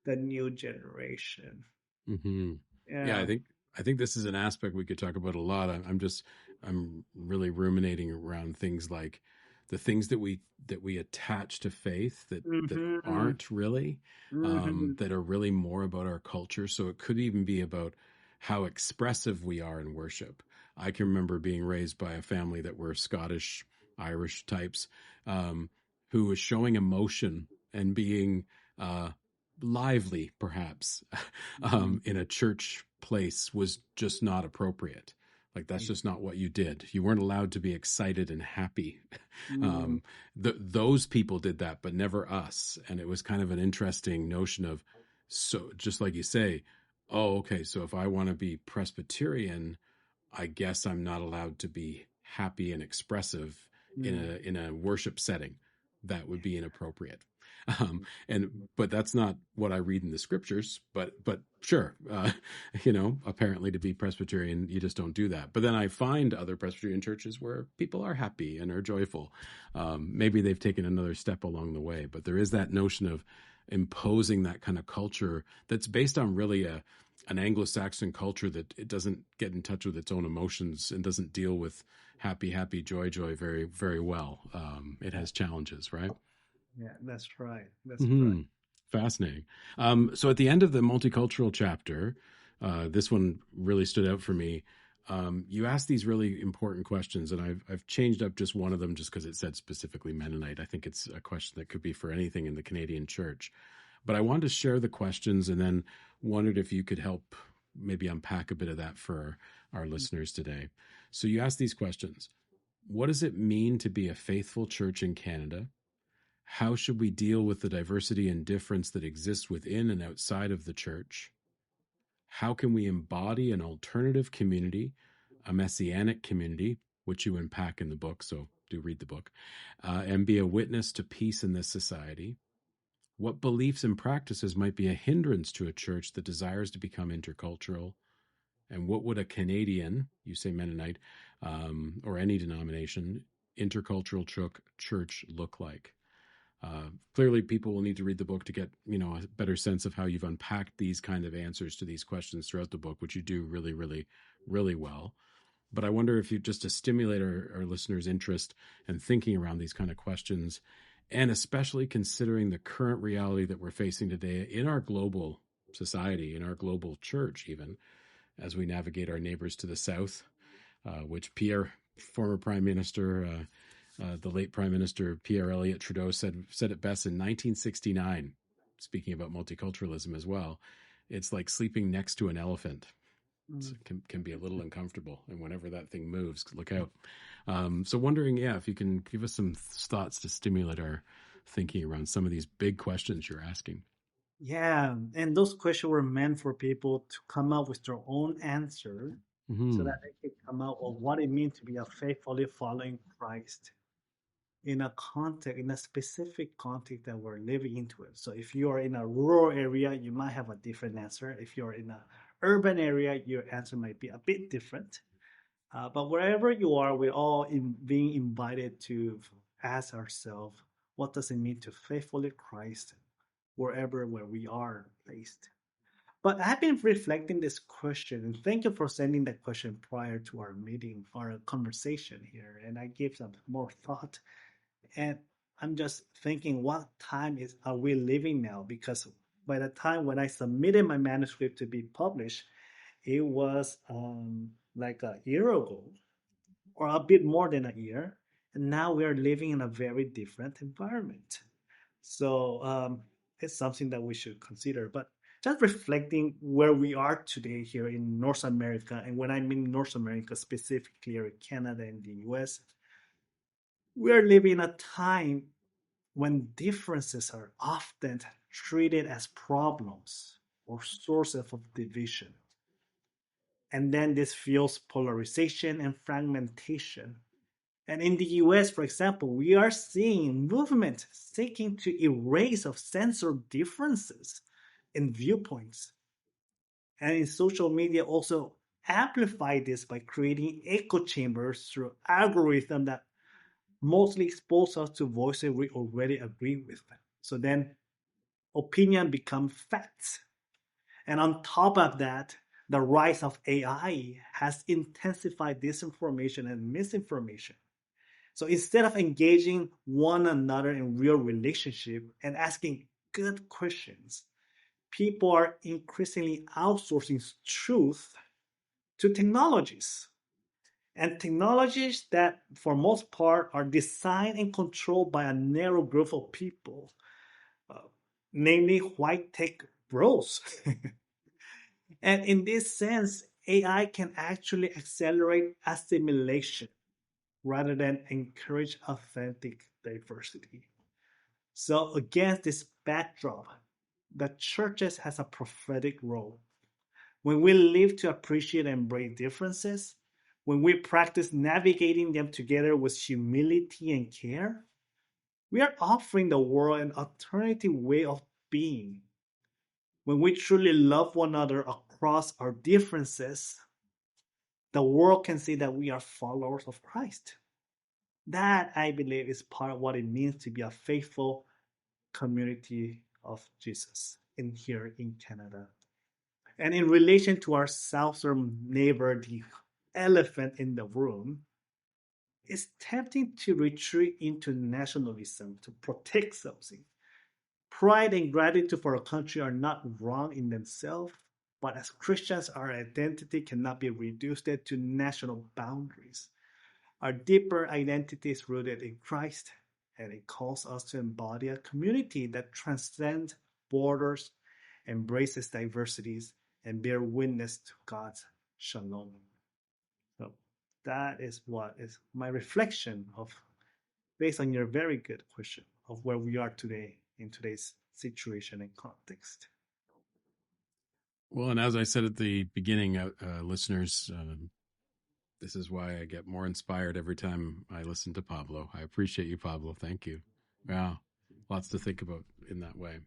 the new generation. Hmm. Yeah, Yeah. I think this is an aspect we could talk about a lot. I'm really ruminating around things like the things that we attach to faith that Mm-hmm. aren't really, Mm-hmm. that are really more about our culture. So it could even be about how expressive we are in worship. I can remember being raised by a family that were Scottish Irish types, um, who was showing emotion and being uh, lively, perhaps, in a church place was just not appropriate. Like that's just not what you did. You weren't allowed to be excited and happy. Mm-hmm. Um, those people did that, but never us. And it was kind of an interesting notion of, so just like you say, oh, okay, so if I want to be Presbyterian, I guess I'm not allowed to be happy and expressive in a worship setting. That would be inappropriate. And but that's not what I read in the scriptures. But sure, apparently to be Presbyterian, you just don't do that. But then I find other Presbyterian churches where people are happy and are joyful. Maybe they've taken another step along the way, but there is that notion of imposing that kind of culture that's based on really an Anglo-Saxon culture that it doesn't get in touch with its own emotions and doesn't deal with happy, joy very, very well. It has challenges, right? Yeah, that's right. That's right. Hmm. Fascinating. So at the end of the multicultural chapter, this one really stood out for me. You asked these really important questions, and I've changed up just one of them just because it said specifically Mennonite. I think it's a question that could be for anything in the Canadian church. But I wanted to share the questions and then wondered if you could help maybe unpack a bit of that for our listeners today. So you asked these questions. What does it mean to be a faithful church in Canada? How should we deal with the diversity and difference that exists within and outside of the church? How can we embody an alternative community, a messianic community, which you unpack in the book, so do read the book, and be a witness to peace in this society? What beliefs and practices might be a hindrance to a church that desires to become intercultural? And what would a Canadian, you say Mennonite, or any denomination, intercultural church look like? Clearly, people will need to read the book to get a better sense of how you've unpacked these kind of answers to these questions throughout the book, which you do really, really, really well. But I wonder if you just to stimulate our listeners' interest and thinking around these kind of questions, and especially considering the current reality that we're facing today in our global society, in our global church, even as we navigate our neighbors to the south, which former Prime Minister, the late Prime Minister Pierre Elliott Trudeau said it best in 1969. Speaking about multiculturalism as well, it's like sleeping next to an elephant. Mm. It can be a little uncomfortable, and whenever that thing moves, look out. So, wondering, yeah, if you can give us some thoughts to stimulate our thinking around some of these big questions you're asking. Yeah, and those questions were meant for people to come up with their own answer so Hmm. that they can come out with what it means to be a faithfully following Christ in a specific context that we're living into it. So if you are in a rural area, you might have a different answer. If you're in a urban area, your answer might be a bit different. But wherever you are, we're all being invited to ask ourselves, what does it mean to faithfully Christ wherever where we are placed? But I've been reflecting this question, and thank you for sending that question prior to our meeting, our conversation here. And I gave some more thought. And I'm just thinking, what time are we living now? Because by the time when I submitted my manuscript to be published, it was like a year ago, or a bit more than a year. And now we are living in a very different environment. So it's something that we should consider. But just reflecting where we are today here in North America, and when I mean North America, specifically here in Canada and the US, we are living a time when differences are often treated as problems or sources of division. And then this fuels polarization and fragmentation. And in the US, for example, we are seeing movements seeking to erase or censor differences in viewpoints. And in social media also amplify this by creating echo chambers through algorithms that mostly expose us to voices we already agree with. So then opinion becomes facts. And on top of that, the rise of AI has intensified disinformation and misinformation. So instead of engaging one another in real relationship and asking good questions, people are increasingly outsourcing truth to technologies. And technologies that, for most part, are designed and controlled by a narrow group of people, uh, namely white tech bros. And in this sense, AI can actually accelerate assimilation rather than encourage authentic diversity. So, against this backdrop, the churches has a prophetic role. When we live to appreciate and embrace differences, when we practice navigating them together with humility and care, we are offering the world an alternative way of being. When we truly love one another across our differences, the world can see that we are followers of Christ. That, I believe, is part of what it means to be a faithful community of Jesus in here in Canada. And in relation to our southern neighbor, the elephant in the room, it's tempting to retreat into nationalism to protect something. Pride and gratitude for a country are not wrong in themselves, but as Christians, our identity cannot be reduced to national boundaries. Our deeper identity is rooted in Christ, and it calls us to embody a community that transcends borders, embraces diversities, and bear witness to God's shalom. So that is what is my reflection of, based on your very good question, of where we are today in today's situation and context. Well, and as I said at the beginning, listeners, this is why I get more inspired every time I listen to Pablo. I appreciate you, Pablo. Thank you. Wow. Lots to think about in that way.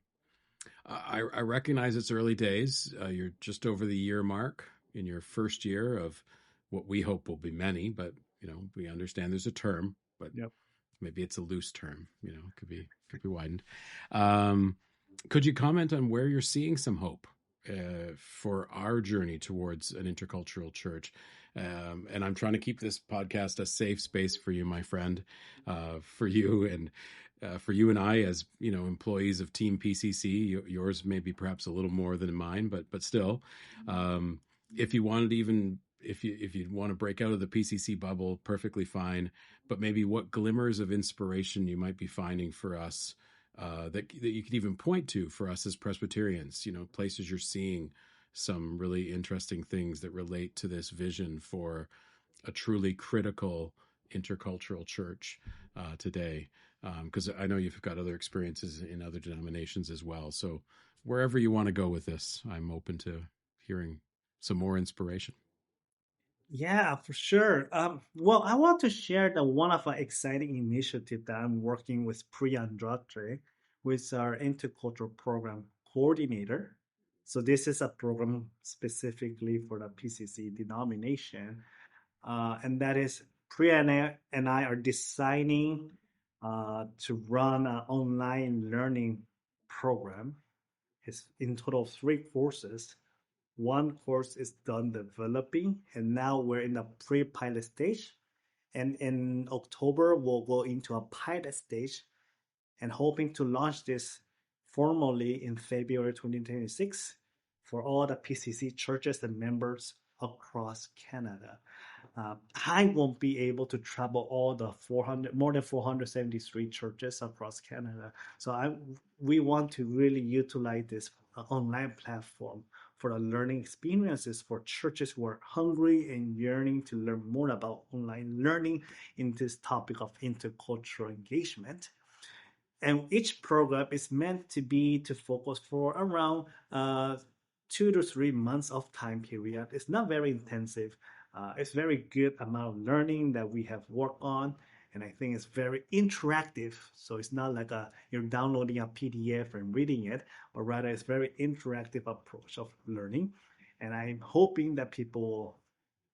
I recognize it's early days. You're just over the year mark in your first year of what we hope will be many, but we understand there's a term, but Yep. maybe it's a loose term. Could be widened. Could you comment on where you're seeing some hope for our journey towards an intercultural church? And I'm trying to keep this podcast a safe space for you, my friend, for you and I, as employees of Team PCC. Yours may be perhaps a little more than mine, but still, if you wanted to even if you want to break out of the PCC bubble, perfectly fine. But maybe what glimmers of inspiration you might be finding for us that you could even point to for us as Presbyterians. Places you're seeing some really interesting things that relate to this vision for a truly critical intercultural church today. Because I know you've got other experiences in other denominations as well. So wherever you want to go with this, I'm open to hearing some more inspiration. Yeah, for sure. Well, I want to share the one of our exciting initiative that I'm working with Priya Andrade, with our intercultural program coordinator. So this is a program specifically for the PCC denomination, and that is Priya and I are designing to run an online learning program. It's in total 3 courses. One course is done developing, and now we're in the pre-pilot stage. And in October, we'll go into a pilot stage and hoping to launch this formally in February 2026 for all the PCC churches and members across Canada. I won't be able to travel all the more than 473 churches across Canada. So we want to really utilize this online platform for the learning experiences for churches who are hungry and yearning to learn more about online learning in this topic of intercultural engagement. And each program is meant to focus for around 2 to 3 months of time period. It's not very intensive. It's very good amount of learning that we have worked on, and I think it's very interactive. So it's not like you're downloading a PDF and reading it, but rather it's very interactive approach of learning. And I'm hoping that people will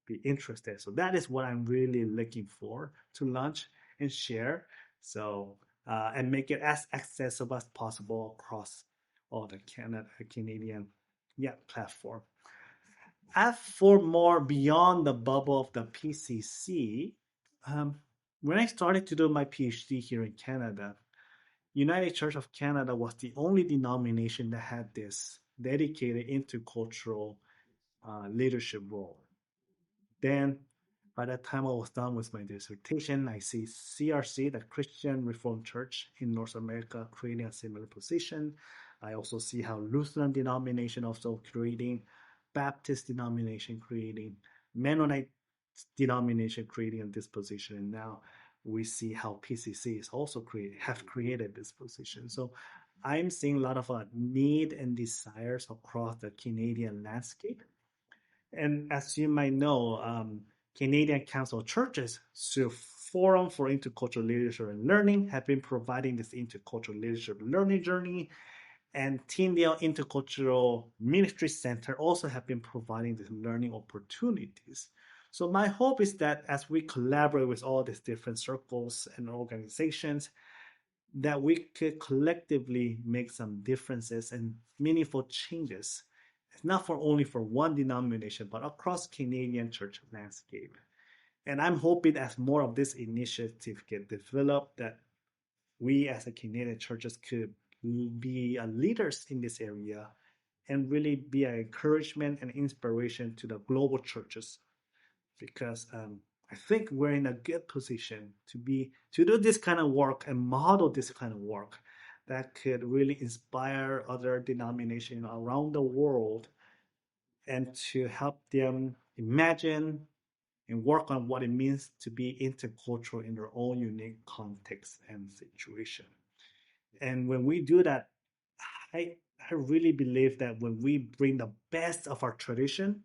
be interested. So that is what I'm really looking for to launch and share. So and make it as accessible as possible across all the Canadian platform. As for more beyond the bubble of the PCC, um, when I started to do my PhD here in Canada, United Church of Canada was the only denomination that had this dedicated intercultural leadership role. Then, by the time I was done with my dissertation, I see CRC, the Christian Reformed Church in North America, creating a similar position. I also see how Lutheran denomination also creating, Baptist denomination creating, Mennonite denomination creating this position, and now we see how PCC is also have created this position. So I'm seeing a lot of need and desires across the Canadian landscape. And as you might know, Canadian Council of Churches, through Forum for Intercultural Leadership and Learning, have been providing this intercultural leadership learning journey. And Tyndale Intercultural Ministry Center also have been providing these learning opportunities. So my hope is that as we collaborate with all these different circles and organizations, that we could collectively make some differences and meaningful changes, not for only for one denomination, but across Canadian church landscape. And I'm hoping as more of this initiative get developed, that we as a Canadian churches could be leaders in this area and really be an encouragement and inspiration to the global churches, because I think we're in a good position to do this kind of work and model this kind of work that could really inspire other denominations around the world and to help them imagine and work on what it means to be intercultural in their own unique context and situation. And when we do that, I, I really believe that when we bring the best of our tradition,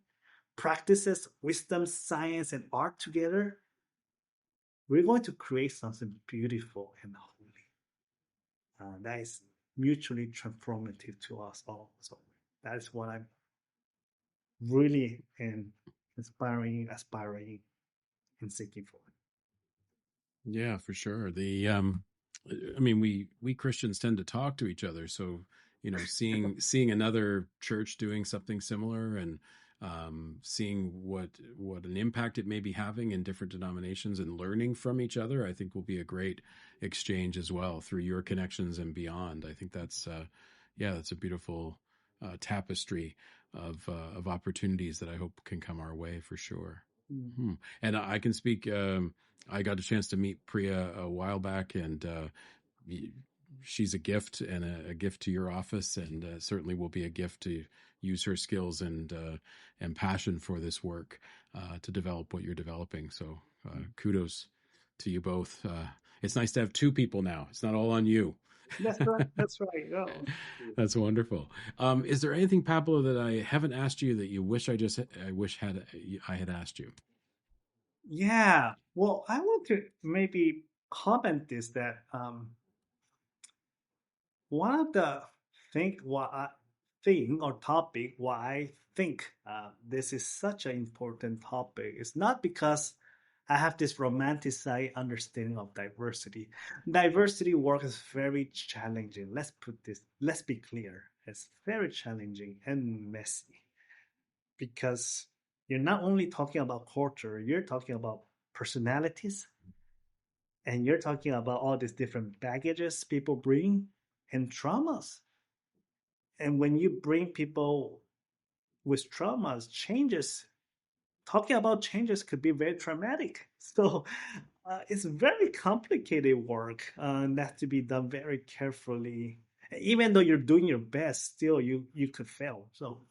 practices, wisdom, science, and art together, we're going to create something beautiful and holy. That is mutually transformative to us all. So that is what I'm really aspiring, and seeking for. Yeah, for sure. I mean, we Christians tend to talk to each other, so seeing another church doing something similar and seeing what an impact it may be having in different denominations and learning from each other, I think will be a great exchange as well through your connections and beyond. I think that's that's a beautiful tapestry of opportunities that I hope can come our way for sure. Mm-hmm. And I can speak. I got a chance to meet Priya a while back, and she's a gift and a gift to your office, and certainly will be a gift to use her skills and passion for this work to develop what you're developing. So kudos to you both. It's nice to have two people now. It's not all on you. That's right. That's right. Oh. That's wonderful. Is there anything, Pablo, that I haven't asked you that you wish I had asked you? Yeah. Well, I want to maybe comment this that one of the thing or topic why I think this is such an important topic is not because I have this romanticized understanding of diversity. Diversity work is very challenging. Let's be clear. It's very challenging and messy because you're not only talking about culture, you're talking about personalities, and you're talking about all these different baggages people bring and traumas. And when you bring people with traumas, changes talking about changes could be very traumatic. So it's very complicated work and that to be done very carefully. Even though you're doing your best, still you could fail. So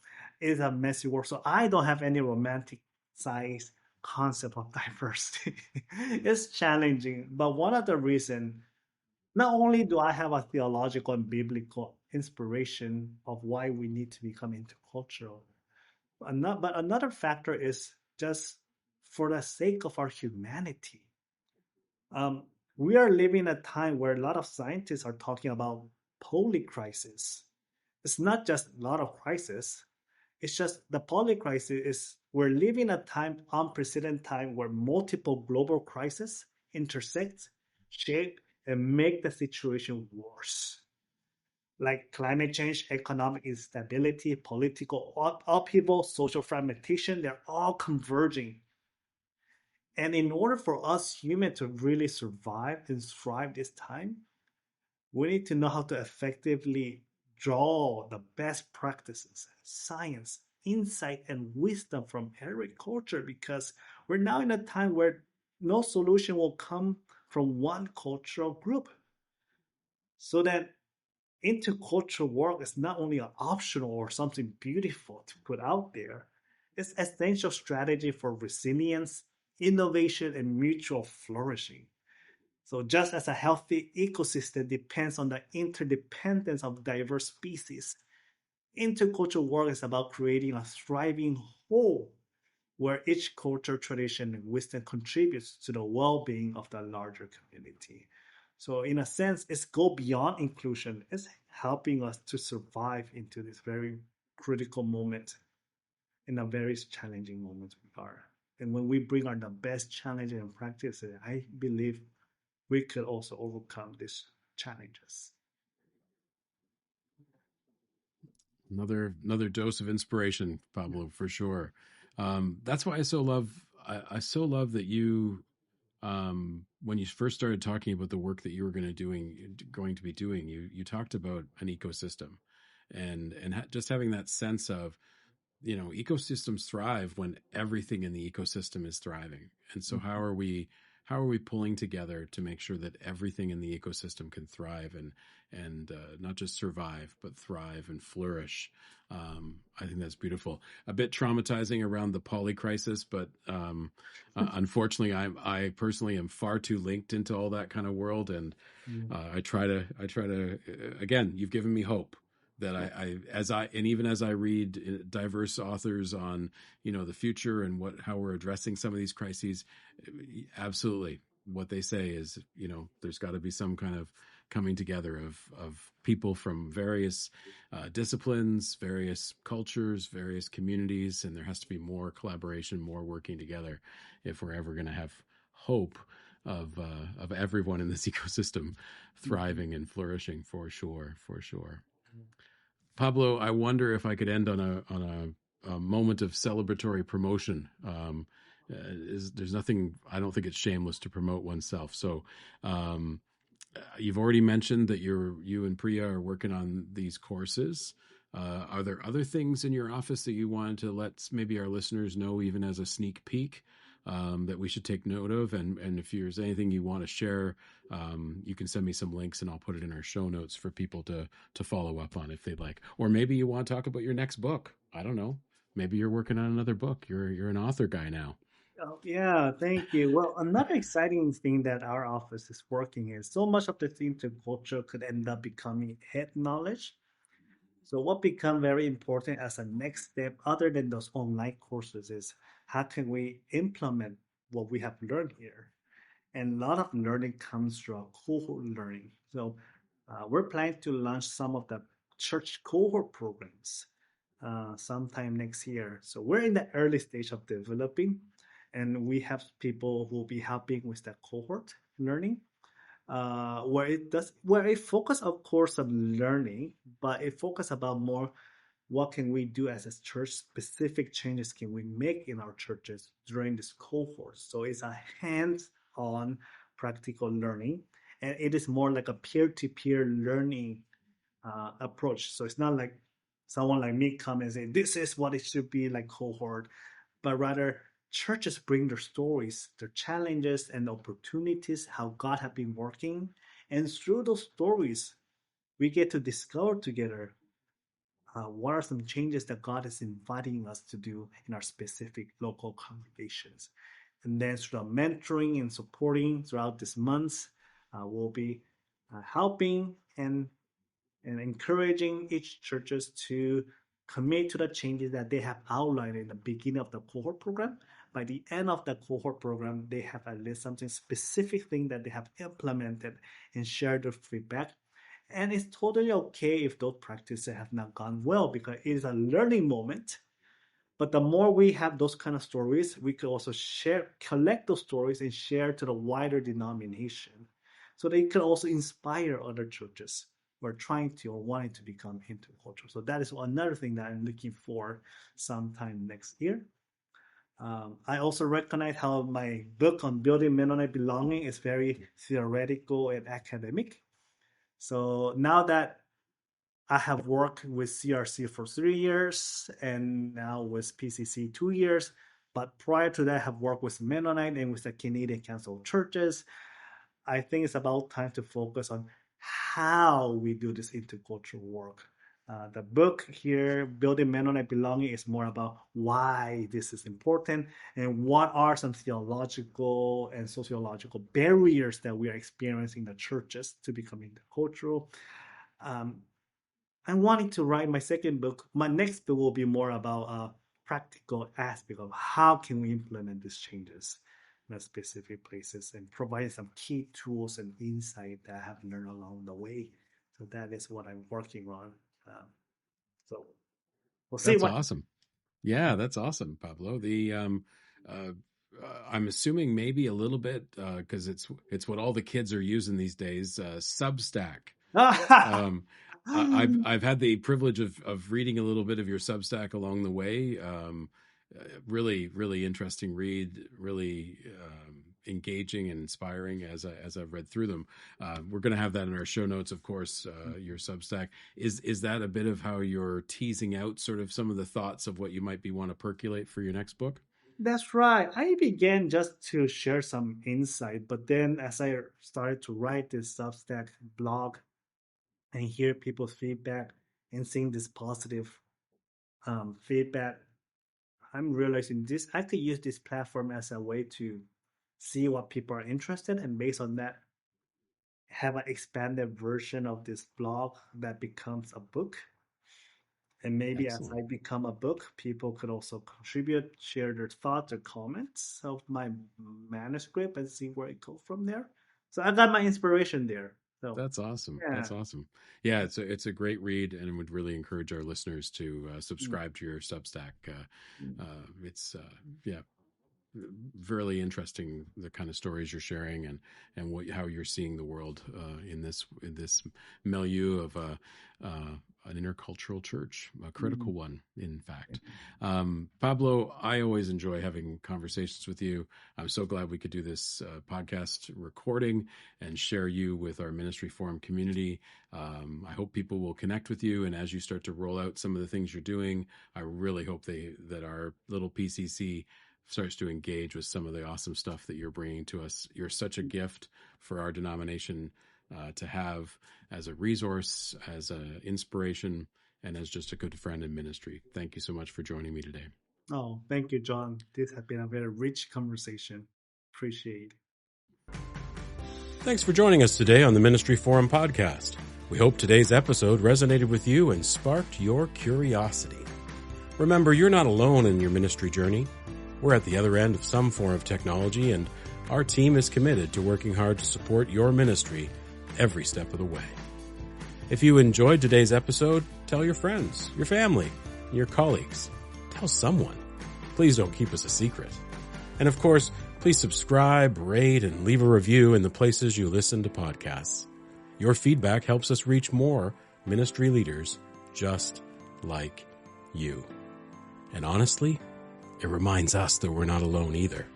it's a messy work. So I don't have any romanticized concept of diversity. It's challenging, but one of the reason not only do I have a theological and biblical inspiration of why we need to become intercultural, but another factor is just for the sake of our humanity. Um, we are living a time where a lot of scientists are talking about polycrisis. It's not just a lot of crisis. It's just the polycrisis is we're living a time, unprecedented time, where multiple global crises intersect, shape, and make the situation worse. Like climate change, economic instability, political upheaval, social fragmentation, they're all converging. And in order for us humans to really survive and thrive this time, we need to know how to effectively draw the best practices, science, insight, and wisdom from every culture because we're now in a time where no solution will come from one cultural group. So that intercultural work is not only an optional or something beautiful to put out there, it's essential strategy for resilience, innovation, and mutual flourishing. So just as a healthy ecosystem depends on the interdependence of diverse species, intercultural work is about creating a thriving whole where each culture, tradition, and wisdom contributes to the well-being of the larger community. So in a sense, it's go beyond inclusion. It's helping us to survive into this very critical moment in a very challenging moment we are. And when we bring our the best challenges and practices, I believe we could also overcome these challenges. Another dose of inspiration, Pablo, for sure. That's why I so love that you when you first started talking about the work that you were going to be doing, you talked about an ecosystem, and just having that sense of, ecosystems thrive when everything in the ecosystem is thriving. And so how are we pulling together to make sure that everything in the ecosystem can thrive and not just survive but thrive and flourish? I think that's beautiful. A bit traumatizing around the poly crisis, but unfortunately, I personally am far too linked into all that kind of world, and I try to again. You've given me hope that even as I read diverse authors on the future and how we're addressing some of these crises, absolutely what they say is there's got to be some kind of coming together of people from various disciplines, various cultures, various communities, and there has to be more collaboration, more working together if we're ever going to have hope of everyone in this ecosystem thriving and flourishing, for sure. Pablo, I wonder if I could end on a moment of celebratory promotion. There's nothing, I don't think it's shameless to promote oneself. So you've already mentioned that you and Priya are working on these courses. Are there other things in your office that you wanted to let maybe our listeners know, even as a sneak peek, that we should take note of? And if there's anything you want to share, you can send me some links and I'll put it in our show notes for people to follow up on if they'd like. Or maybe you want to talk about your next book. I don't know. Maybe you're working on another book. You're an author guy now. Oh, yeah, thank you. Well, another exciting thing that our office is working is so much of the interculture could end up becoming head knowledge. So what become very important as a next step, other than those online courses, is how can we implement what we have learned here? And a lot of learning comes from cohort learning. So we're planning to launch some of the church cohort programs sometime next year. So we're in the early stage of developing, and we have people who will be helping with the cohort learning where it focus of course on learning, but it focus about more what can we do as a church, specific changes can we make in our churches during this cohort. So it's a hands-on practical learning, and it is more like a peer-to-peer learning approach. So it's not like someone like me come and say this is what it should be like cohort, but rather churches bring their stories, their challenges and opportunities, how God has been working. And through those stories, we get to discover together what are some changes that God is inviting us to do in our specific local congregations. And then through the mentoring and supporting throughout this month, we'll be helping and encouraging each churches to commit to the changes that they have outlined in the beginning of the cohort program. By the end of the cohort program, they have at least something specific thing that they have implemented and shared their feedback. And it's totally okay if those practices have not gone well, because it is a learning moment. But the more we have those kind of stories, we could also collect those stories and share to the wider denomination, so they can also inspire other churches who are trying to or wanting to become intercultural. So that is another thing that I'm looking for sometime next year. I also recognize how my book on Building Mennonite Belonging is very theoretical and academic. So now that I have worked with CRC for 3 years and now with PCC 2 years, but prior to that, I have worked with Mennonite and with the Canadian Council of Churches. I think it's about time to focus on how we do this intercultural work. The book here, Building Mennonite Belonging, is more about why this is important and what are some theological and sociological barriers that we are experiencing in the churches to become intercultural. I'm wanting to write my second book. My next book will be more about practical aspect of how can we implement these changes in specific places and provide some key tools and insight that I have learned along the way. So that is what I'm working on. So we'll see. That's awesome. Yeah, that's awesome, Pablo. I'm assuming maybe a little bit because it's what all the kids are using these days. Substack. I've had the privilege of reading a little bit of your Substack along the way. Really, really interesting read. Really engaging and inspiring as I've read through them. We're going to have that in our show notes, of course. Your Substack is that a bit of how you're teasing out sort of some of the thoughts of what you might be want to percolate for your next book? That's right. I began just to share some insight, but then as I started to write this Substack blog and hear people's feedback and seeing this positive feedback, I'm realizing I could use this platform as a way to see what people are interested in, and based on that, have an expanded version of this blog that becomes a book. And maybe Excellent. As I become a book, people could also contribute, share their thoughts or comments of my manuscript and see where it goes from there. So I got my inspiration there. So that's awesome. Yeah. That's awesome. Yeah, it's a great read, and would really encourage our listeners to subscribe to your Substack. It's really interesting, the kind of stories you're sharing and how you're seeing the world in this milieu of an intercultural church, a critical one, in fact. Pablo, I always enjoy having conversations with you. I'm so glad we could do this podcast recording and share you with our Ministry Forum community. I hope people will connect with you, and as you start to roll out some of the things you're doing, I really hope that our little PCC starts to engage with some of the awesome stuff that you're bringing to us. You're such a gift for our denomination to have as a resource, as an inspiration, and as just a good friend in ministry. Thank you so much for joining me today. Oh, thank you, John. This has been a very rich conversation. Appreciate it. Thanks for joining us today on the Ministry Forum podcast. We hope today's episode resonated with you and sparked your curiosity. Remember, you're not alone in your ministry journey. We're at the other end of some form of technology, and our team is committed to working hard to support your ministry every step of the way. If you enjoyed today's episode, tell your friends, your family, your colleagues. Tell someone. Please don't keep us a secret. And of course, please subscribe, rate, and leave a review in the places you listen to podcasts. Your feedback helps us reach more ministry leaders just like you. And honestly, it reminds us that we're not alone either.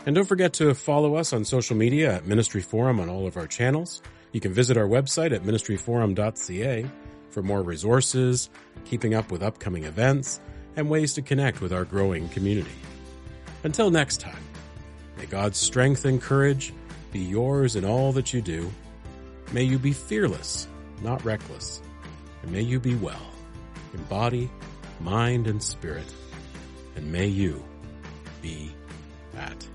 And don't forget to follow us on social media at Ministry Forum on all of our channels. You can visit our website at ministryforum.ca for more resources, keeping up with upcoming events, and ways to connect with our growing community. Until next time, may God's strength and courage be yours in all that you do. May you be fearless, not reckless. And may you be well in body, mind, and spirit. And may you be at